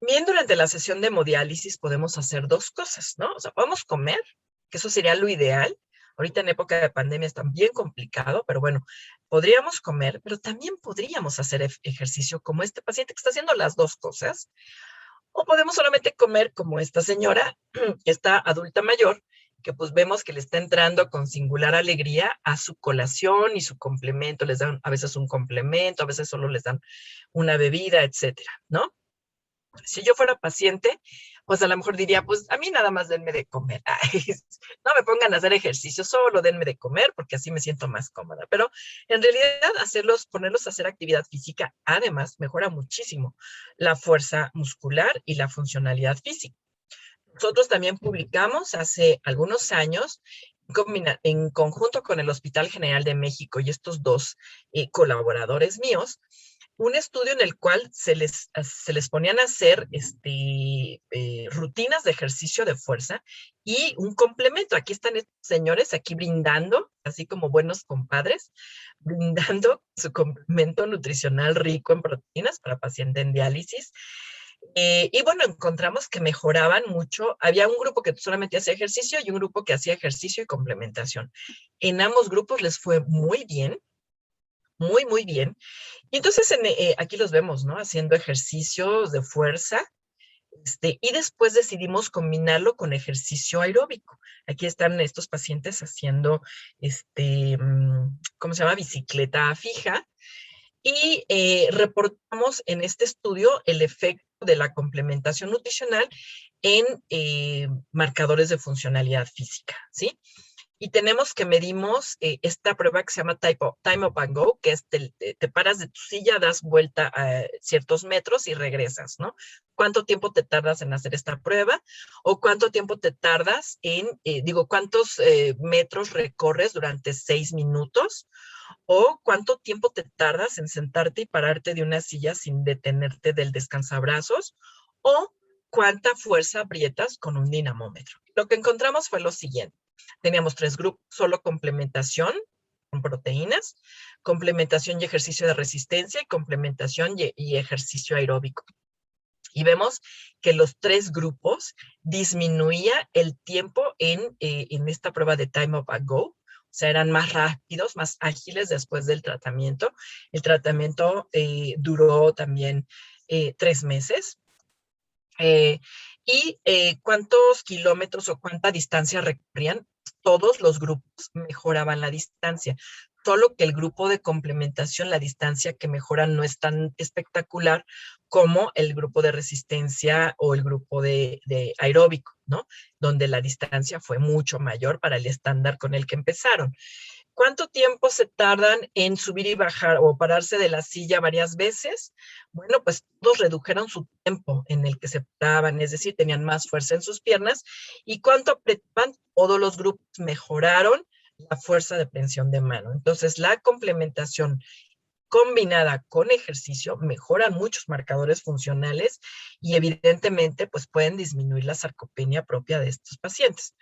bien, durante la sesión de hemodiálisis podemos hacer dos cosas, ¿no? O sea, podemos comer, que eso sería lo ideal. Ahorita en época de pandemia es bien complicado, pero bueno, podríamos comer, pero también podríamos hacer ejercicio como este paciente que está haciendo las dos cosas. O podemos solamente comer como esta señora, esta adulta mayor, que pues vemos que le está entrando con singular alegría a su colación y su complemento. Les dan a veces un complemento, a veces solo les dan una bebida, etcétera, ¿no? Si yo fuera paciente, pues a lo mejor diría, pues a mí nada más denme de comer. Ay, no me pongan a hacer ejercicio, solo denme de comer porque así me siento más cómoda. Pero en realidad ponerlos a hacer actividad física, además, mejora muchísimo la fuerza muscular y la funcionalidad física. Nosotros también publicamos hace algunos años, en conjunto con el Hospital General de México y estos dos colaboradores míos, un estudio en el cual se les ponían a hacer rutinas de ejercicio de fuerza y un complemento. Aquí están estos señores aquí brindando, así como buenos compadres, brindando su complemento nutricional rico en proteínas para paciente en diálisis. Y bueno, encontramos que mejoraban mucho. Había un grupo que solamente hacía ejercicio y un grupo que hacía ejercicio y complementación. En ambos grupos les fue muy bien, muy, muy bien. Y entonces aquí los vemos, ¿no? Haciendo ejercicios de fuerza. Y después decidimos combinarlo con ejercicio aeróbico. Aquí están estos pacientes haciendo, ¿cómo se llama? Bicicleta fija. Y reportamos en este estudio el efecto de la complementación nutricional en marcadores de funcionalidad física, ¿sí? Y tenemos que medimos esta prueba que se llama Time Up and Go, que es te paras de tu silla, das vuelta a ciertos metros y regresas, ¿no? ¿Cuánto tiempo te tardas en hacer esta prueba? ¿O cuánto tiempo te tardas cuántos metros recorres durante 6 minutos? ¿O cuánto tiempo te tardas en sentarte y pararte de una silla sin detenerte del descansabrazos? ¿O cuánta fuerza aprietas con un dinamómetro? Lo que encontramos fue lo siguiente. Teníamos 3 grupos, solo complementación con proteínas, complementación y ejercicio de resistencia y complementación y ejercicio aeróbico. Y vemos que los 3 grupos disminuía el tiempo en esta prueba de Time Up and Go. O sea, eran más rápidos, más ágiles después del tratamiento. El tratamiento duró también 3 meses. ¿Cuántos kilómetros o cuánta distancia recorrían? Todos los grupos mejoraban la distancia, solo que el grupo de complementación, la distancia que mejoran no es tan espectacular como el grupo de resistencia o el grupo de aeróbico, ¿no? Donde la distancia fue mucho mayor para el estándar con el que empezaron. ¿Cuánto tiempo se tardan en subir y bajar o pararse de la silla varias veces? Bueno, pues todos redujeron su tiempo en el que se paraban, es decir, tenían más fuerza en sus piernas. ¿Y cuánto apretaban? Todos los grupos mejoraron la fuerza de prensión de mano. Entonces, la complementación combinada con ejercicio mejora muchos marcadores funcionales y evidentemente pues pueden disminuir la sarcopenia propia de estos pacientes.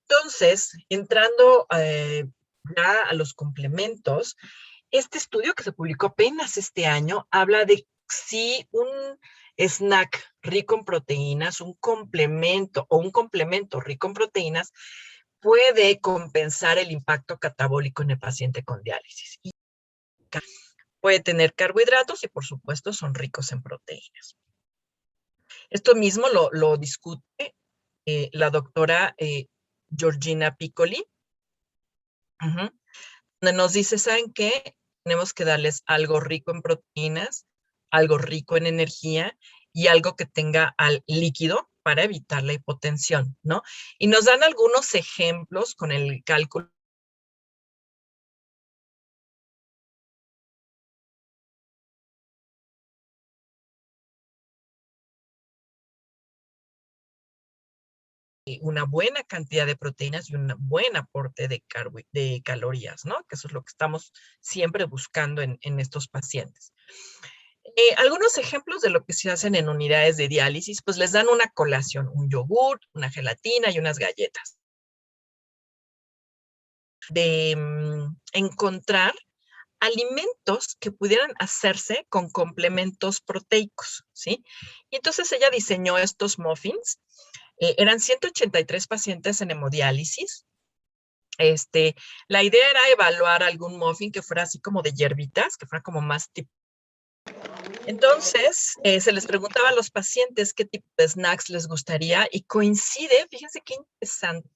Entonces, entrando ya a los complementos, este estudio que se publicó apenas este año habla de si un snack rico en proteínas, un complemento o un complemento rico en proteínas puede compensar el impacto catabólico en el paciente con diálisis. Y puede tener carbohidratos y por supuesto son ricos en proteínas. Esto mismo lo discute la doctora Georgina Piccoli, donde nos dice, ¿saben qué? Tenemos que darles algo rico en proteínas, algo rico en energía y algo que tenga al líquido para evitar la hipotensión, ¿no? Y nos dan algunos ejemplos con el cálculo una buena cantidad de proteínas y un buen aporte de calorías, ¿no? Que eso es lo que estamos siempre buscando en estos pacientes. Algunos ejemplos de lo que se hacen en unidades de diálisis, pues les dan una colación, un yogur, una gelatina y unas galletas. De encontrar alimentos que pudieran hacerse con complementos proteicos, ¿sí? Y entonces ella diseñó estos muffins. Eran 183 pacientes en hemodiálisis. La idea era evaluar algún muffin que fuera así como de hierbitas, que fuera como más tipo. Entonces, se les preguntaba a los pacientes qué tipo de snacks les gustaría y coincide, fíjense qué interesante,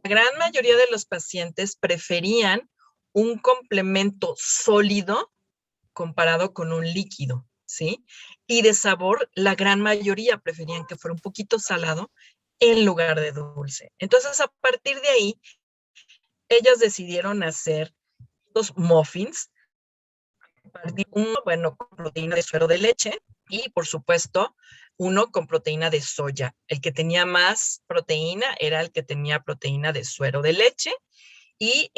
la gran mayoría de los pacientes preferían un complemento sólido comparado con un líquido, ¿sí? Y de sabor, la gran mayoría preferían que fuera un poquito salado en lugar de dulce. Entonces, a partir de ahí, ellas decidieron hacer los muffins, uno, bueno, con proteína de suero de leche y, por supuesto, uno con proteína de soya. El que tenía más proteína era el que tenía proteína de suero de leche y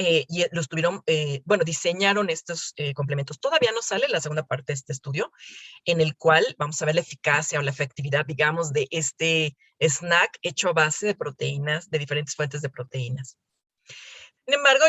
los tuvieron, bueno, diseñaron estos complementos. Todavía no sale la segunda parte de este estudio, en el cual vamos a ver la eficacia o la efectividad, digamos, de este snack hecho a base de proteínas, de diferentes fuentes de proteínas. Sin embargo,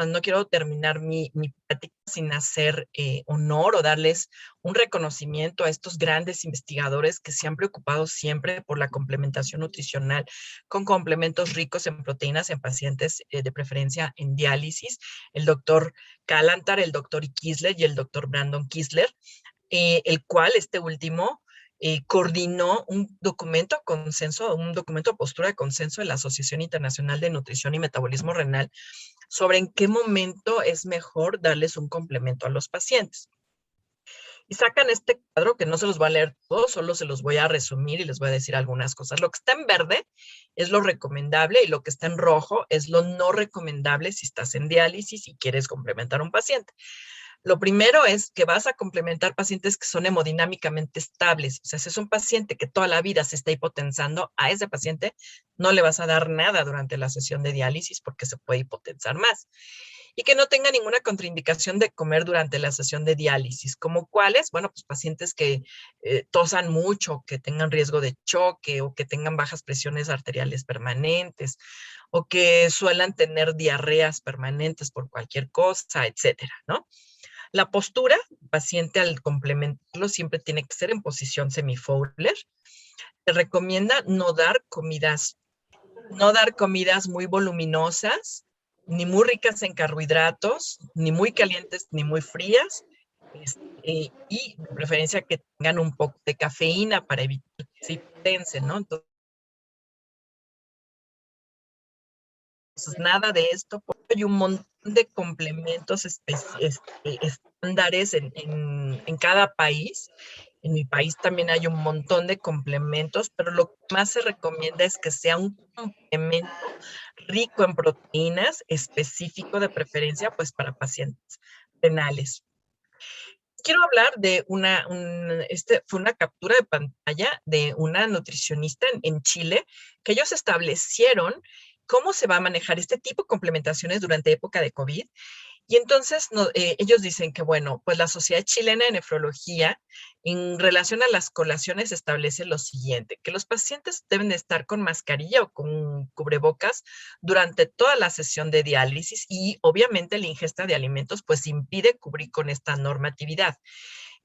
no quiero terminar mi plática sin hacer honor o darles un reconocimiento a estos grandes investigadores que se han preocupado siempre por la complementación nutricional con complementos ricos en proteínas en pacientes de preferencia en diálisis, el doctor Kalantar, el doctor Kisler y el doctor Brandon Kisler, el cual, este último, coordinó un documento de postura de consenso de la Asociación Internacional de Nutrición y Metabolismo Renal sobre en qué momento es mejor darles un complemento a los pacientes. Y sacan este cuadro que no se los voy a leer todos, solo se los voy a resumir y les voy a decir algunas cosas. Lo que está en verde es lo recomendable y lo que está en rojo es lo no recomendable si estás en diálisis y quieres complementar a un paciente. Lo primero es que vas a complementar pacientes que son hemodinámicamente estables. O sea, si es un paciente que toda la vida se está hipotensando, a ese paciente no le vas a dar nada durante la sesión de diálisis porque se puede hipotensar más. Y que no tenga ninguna contraindicación de comer durante la sesión de diálisis. ¿Como cuáles? Bueno, pues pacientes que tosan mucho, que tengan riesgo de choque o que tengan bajas presiones arteriales permanentes o que suelan tener diarreas permanentes por cualquier cosa, etcétera, ¿no? La postura, el paciente al complementarlo siempre tiene que ser en posición semifowler. Se recomienda no dar comidas muy voluminosas, ni muy ricas en carbohidratos, ni muy calientes, ni muy frías, y de preferencia que tengan un poco de cafeína para evitar que se hipotensen, ¿no? Entonces, nada de esto, porque hay un montón de complementos estándares en cada país. En mi país también hay un montón de complementos, pero lo que más se recomienda es que sea un complemento rico en proteínas, específico de preferencia, pues para pacientes renales. Quiero hablar de fue una captura de pantalla de una nutricionista en Chile, que ellos establecieron cómo se va a manejar este tipo de complementaciones durante época de COVID. Y entonces ellos dicen que, bueno, pues la Sociedad Chilena de Nefrología, en relación a las colaciones, establece lo siguiente, que los pacientes deben de estar con mascarilla o con cubrebocas durante toda la sesión de diálisis y obviamente la ingesta de alimentos pues impide cubrir con esta normatividad.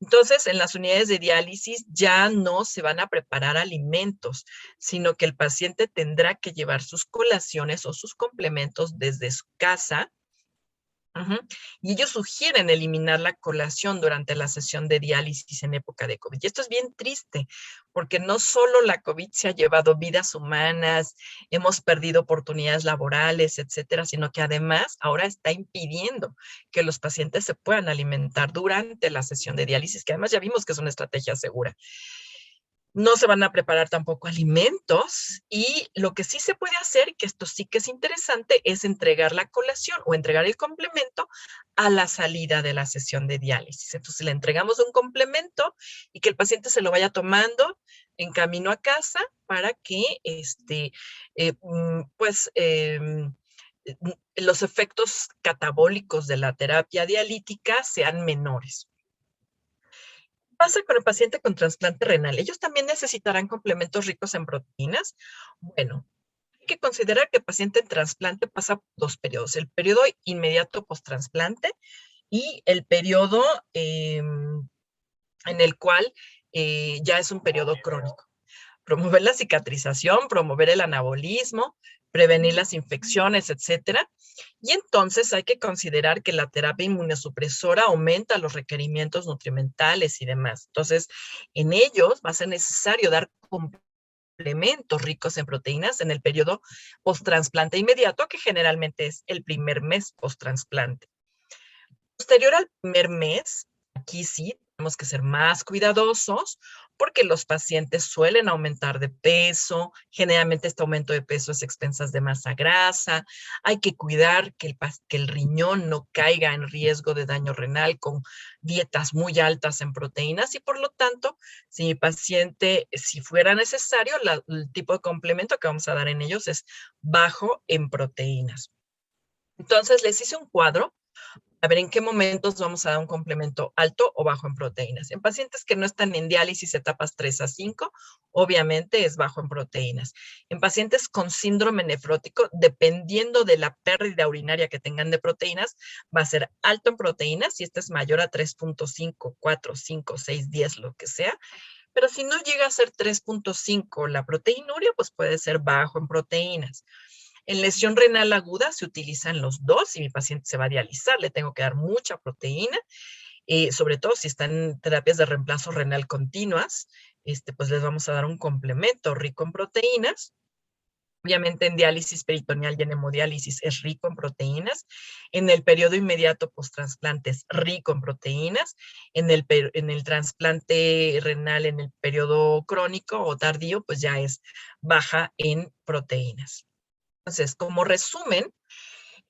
Entonces, en las unidades de diálisis ya no se van a preparar alimentos, sino que el paciente tendrá que llevar sus colaciones o sus complementos desde su casa. Y ellos sugieren eliminar la colación durante la sesión de diálisis en época de COVID. Y esto es bien triste, porque no solo la COVID se ha llevado vidas humanas, hemos perdido oportunidades laborales, etcétera, sino que además ahora está impidiendo que los pacientes se puedan alimentar durante la sesión de diálisis, que además ya vimos que es una estrategia segura. No se van a preparar tampoco alimentos y lo que sí se puede hacer, que esto sí que es interesante, es entregar la colación o entregar el complemento a la salida de la sesión de diálisis. Entonces le entregamos un complemento y que el paciente se lo vaya tomando en camino a casa para que los efectos catabólicos de la terapia dialítica sean menores. Pasa con el paciente con trasplante renal? ¿Ellos también necesitarán complementos ricos en proteínas? Bueno, hay que considerar que el paciente en trasplante pasa por dos periodos, el periodo inmediato post-trasplante y el periodo en el cual ya es un periodo crónico. Promover la cicatrización, promover el anabolismo, prevenir las infecciones, etcétera. Y entonces hay que considerar que la terapia inmunosupresora aumenta los requerimientos nutrimentales y demás. Entonces, en ellos va a ser necesario dar complementos ricos en proteínas en el periodo post-trasplante inmediato, que generalmente es el primer mes post-trasplante. Posterior al primer mes, aquí sí tenemos que ser más cuidadosos porque los pacientes suelen aumentar de peso, generalmente este aumento de peso es a expensas de masa grasa, hay que cuidar que el riñón no caiga en riesgo de daño renal con dietas muy altas en proteínas y por lo tanto, si mi paciente, si fuera necesario, el tipo de complemento que vamos a dar en ellos es bajo en proteínas. Entonces les hice un cuadro a ver en qué momentos vamos a dar un complemento alto o bajo en proteínas. En pacientes que no están en diálisis etapas 3 a 5, obviamente es bajo en proteínas. En pacientes con síndrome nefrótico, dependiendo de la pérdida urinaria que tengan de proteínas, va a ser alto en proteínas, si esta es mayor a 3.5, 4, 5, 6, 10, lo que sea. Pero si no llega a ser 3.5 la proteinuria, pues puede ser bajo en proteínas. En lesión renal aguda se utilizan los dos. Si mi paciente se va a dializar, le tengo que dar mucha proteína, sobre todo si están en terapias de reemplazo renal continuas, pues les vamos a dar un complemento rico en proteínas. Obviamente en diálisis peritoneal y en hemodiálisis es rico en proteínas. En el periodo inmediato post-trasplante es rico en proteínas. En el trasplante renal en el periodo crónico o tardío, pues ya es baja en proteínas. Entonces, como resumen,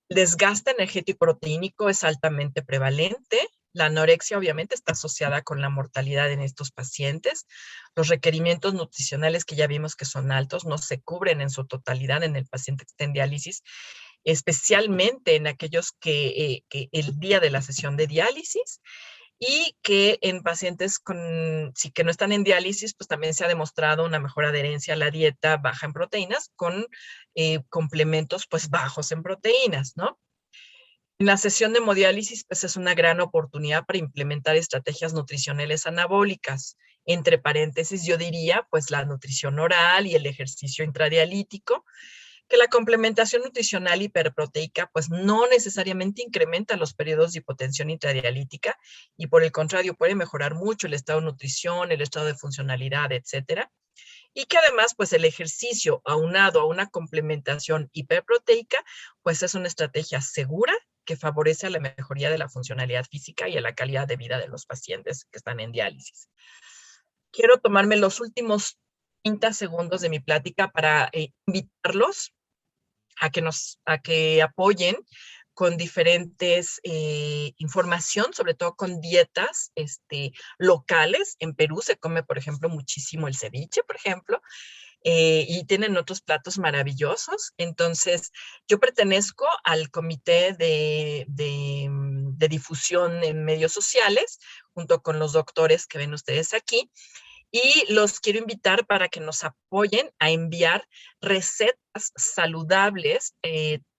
el desgaste energético proteínico es altamente prevalente. La anorexia obviamente está asociada con la mortalidad en estos pacientes. Los requerimientos nutricionales que ya vimos que son altos no se cubren en su totalidad en el paciente que está en diálisis, especialmente en aquellos que el día de la sesión de diálisis, y que en pacientes sí, que no están en diálisis, pues también se ha demostrado una mejor adherencia a la dieta baja en proteínas con complementos pues bajos en proteínas, ¿no? En la sesión de hemodiálisis, pues es una gran oportunidad para implementar estrategias nutricionales anabólicas. Entre paréntesis, yo diría, pues la nutrición oral y el ejercicio intradialítico, que la complementación nutricional hiperproteica pues no necesariamente incrementa los periodos de hipotensión intradialítica y por el contrario puede mejorar mucho el estado de nutrición, el estado de funcionalidad, etcétera. Y que además pues el ejercicio aunado a una complementación hiperproteica pues es una estrategia segura que favorece a la mejoría de la funcionalidad física y a la calidad de vida de los pacientes que están en diálisis. Quiero tomarme los últimos 30 segundos de mi plática para invitarlos a que apoyen con diferentes información, sobre todo con dietas locales. En Perú se come, por ejemplo, muchísimo el ceviche, por ejemplo, y tienen otros platos maravillosos. Entonces, yo pertenezco al comité de difusión en medios sociales, junto con los doctores que ven ustedes aquí, y los quiero invitar para que nos apoyen a enviar recetas saludables,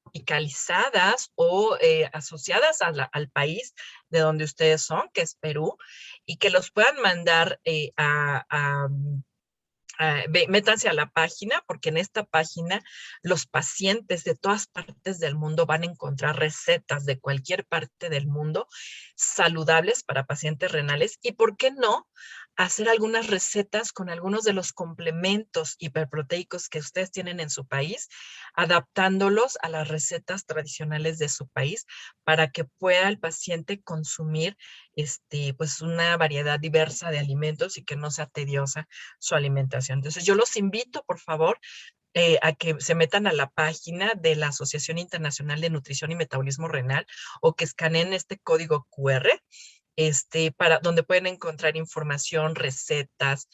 tropicalizadas o asociadas al país de donde ustedes son, que es Perú, y que los puedan mandar métanse a la página, porque en esta página los pacientes de todas partes del mundo van a encontrar recetas de cualquier parte del mundo saludables para pacientes renales y, ¿por qué no?, hacer algunas recetas con algunos de los complementos hiperproteicos que ustedes tienen en su país, adaptándolos a las recetas tradicionales de su país para que pueda el paciente consumir pues una variedad diversa de alimentos y que no sea tediosa su alimentación. Entonces, yo los invito, por favor, a que se metan a la página de la Asociación Internacional de Nutrición y Metabolismo Renal o que escaneen este código QR, para donde pueden encontrar información, recetas,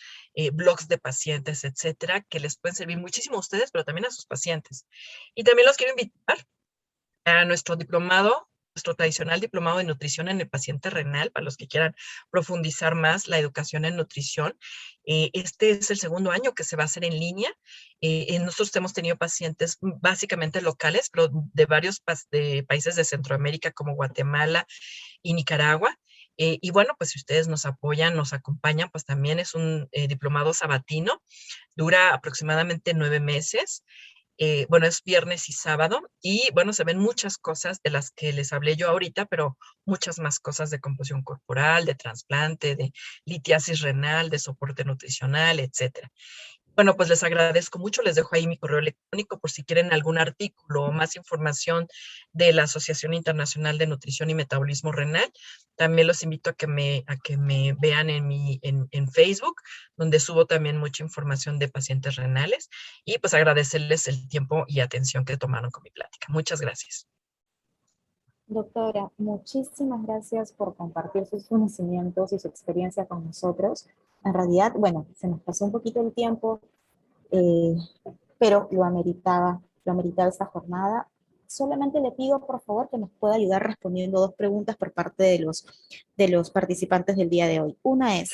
blogs de pacientes, etcétera, que les pueden servir muchísimo a ustedes, pero también a sus pacientes. Y también los quiero invitar a nuestro tradicional diplomado de nutrición en el paciente renal, para los que quieran profundizar más la educación en nutrición. Este es el segundo año que se va a hacer en línea. Nosotros hemos tenido pacientes básicamente locales, pero de varios países de Centroamérica como Guatemala y Nicaragua. Y bueno, pues si ustedes nos apoyan, nos acompañan, pues también es un diplomado sabatino, dura aproximadamente 9 meses. Bueno, es viernes y sábado, y bueno, se ven muchas cosas de las que les hablé yo ahorita, pero muchas más cosas de composición corporal, de trasplante, de litiasis renal, de soporte nutricional, etcétera. Bueno, pues les agradezco mucho, les dejo ahí mi correo electrónico por si quieren algún artículo o más información de la Asociación Internacional de Nutrición y Metabolismo Renal. También los invito a que me vean en Facebook, donde subo también mucha información de pacientes renales, y pues agradecerles el tiempo y atención que tomaron con mi plática. Muchas gracias. Doctora, muchísimas gracias por compartir sus conocimientos y su experiencia con nosotros. En realidad, bueno, se nos pasó un poquito el tiempo, eh, pero lo ameritaba esta jornada. solamente le pido, por favor, que nos pueda ayudar respondiendo dos preguntas por parte de los participantes del día de hoy. Una es,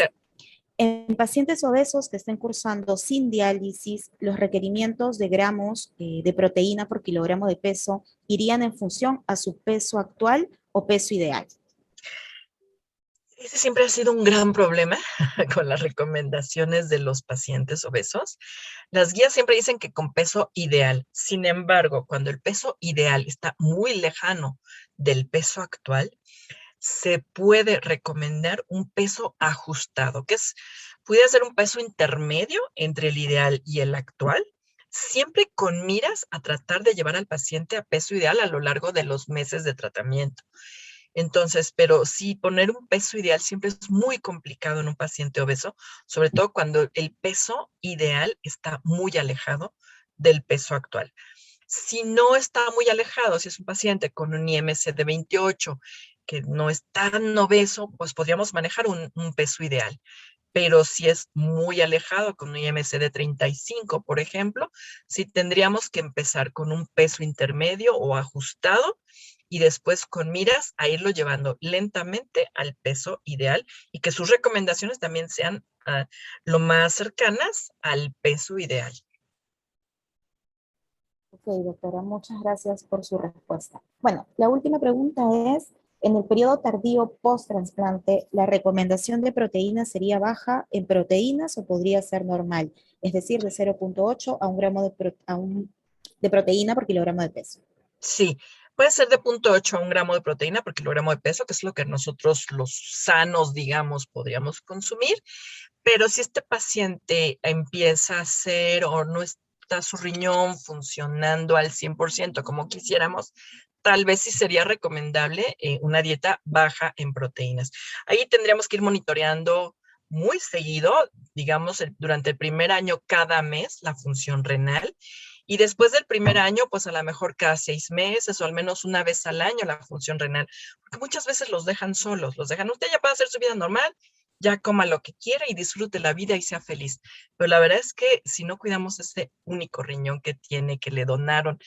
en pacientes obesos que estén cursando sin diálisis, los requerimientos de gramos de proteína por kilogramo de peso irían en función a su peso actual o peso ideal. Ese siempre ha sido un gran problema con las recomendaciones de los pacientes obesos. Las guías siempre dicen que con peso ideal. Sin embargo, cuando el peso ideal está muy lejano del peso actual, se puede recomendar un peso ajustado, puede ser un peso intermedio entre el ideal y el actual, siempre con miras a tratar de llevar al paciente a peso ideal a lo largo de los meses de tratamiento. Entonces, pero sí, poner un peso ideal siempre es muy complicado en un paciente obeso, sobre todo cuando el peso ideal está muy alejado del peso actual. Si no está muy alejado, si es un paciente con un IMC de 28, que no es tan obeso, pues podríamos manejar un peso ideal. Pero si es muy alejado, con un IMC de 35, por ejemplo, sí tendríamos que empezar con un peso intermedio o ajustado y después con miras a irlo llevando lentamente al peso ideal y que sus recomendaciones también sean lo más cercanas al peso ideal. Ok, doctora, muchas gracias por su respuesta. Bueno, la última pregunta es, en el periodo tardío post-trasplante, ¿la recomendación de proteína sería baja en proteínas o podría ser normal? Es decir, de 0,8 a 1 gramo de proteína por kilogramo de peso. Sí, puede ser de 0,8 a 1 gramo de proteína por kilogramo de peso, que es lo que nosotros los sanos, digamos, podríamos consumir. Pero si este paciente empieza a hacer o no está su riñón funcionando al 100% como quisiéramos, tal vez sí sería recomendable una dieta baja en proteínas. Ahí tendríamos que ir monitoreando muy seguido, digamos, durante el primer año, cada mes, la función renal. Y después del primer año, pues a lo mejor cada 6 meses o al menos una vez al año la función renal, porque muchas veces los dejan solos, usted ya puede hacer su vida normal, ya coma lo que quiera y disfrute la vida y sea feliz. Pero la verdad es que si no cuidamos ese único riñón que tiene, que le donaron,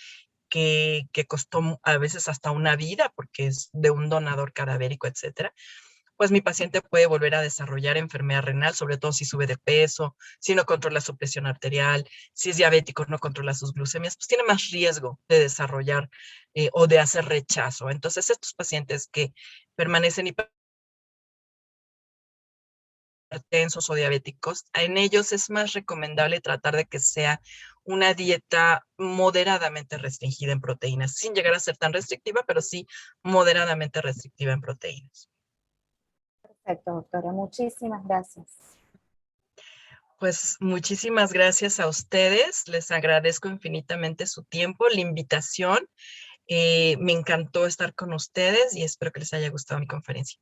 que costó a veces hasta una vida porque es de un donador cadavérico, etcétera, pues mi paciente puede volver a desarrollar enfermedad renal, sobre todo si sube de peso, si no controla su presión arterial, si es diabético, no controla sus glucemias, pues tiene más riesgo de desarrollar o de hacer rechazo. Entonces, estos pacientes que permanecen hipertensos o diabéticos, en ellos es más recomendable tratar de que sea una dieta moderadamente restringida en proteínas, sin llegar a ser tan restrictiva, pero sí moderadamente restrictiva en proteínas. Perfecto, doctora. Muchísimas gracias. Pues muchísimas gracias a ustedes, les agradezco infinitamente su tiempo, la invitación, me encantó estar con ustedes y espero que les haya gustado mi conferencia.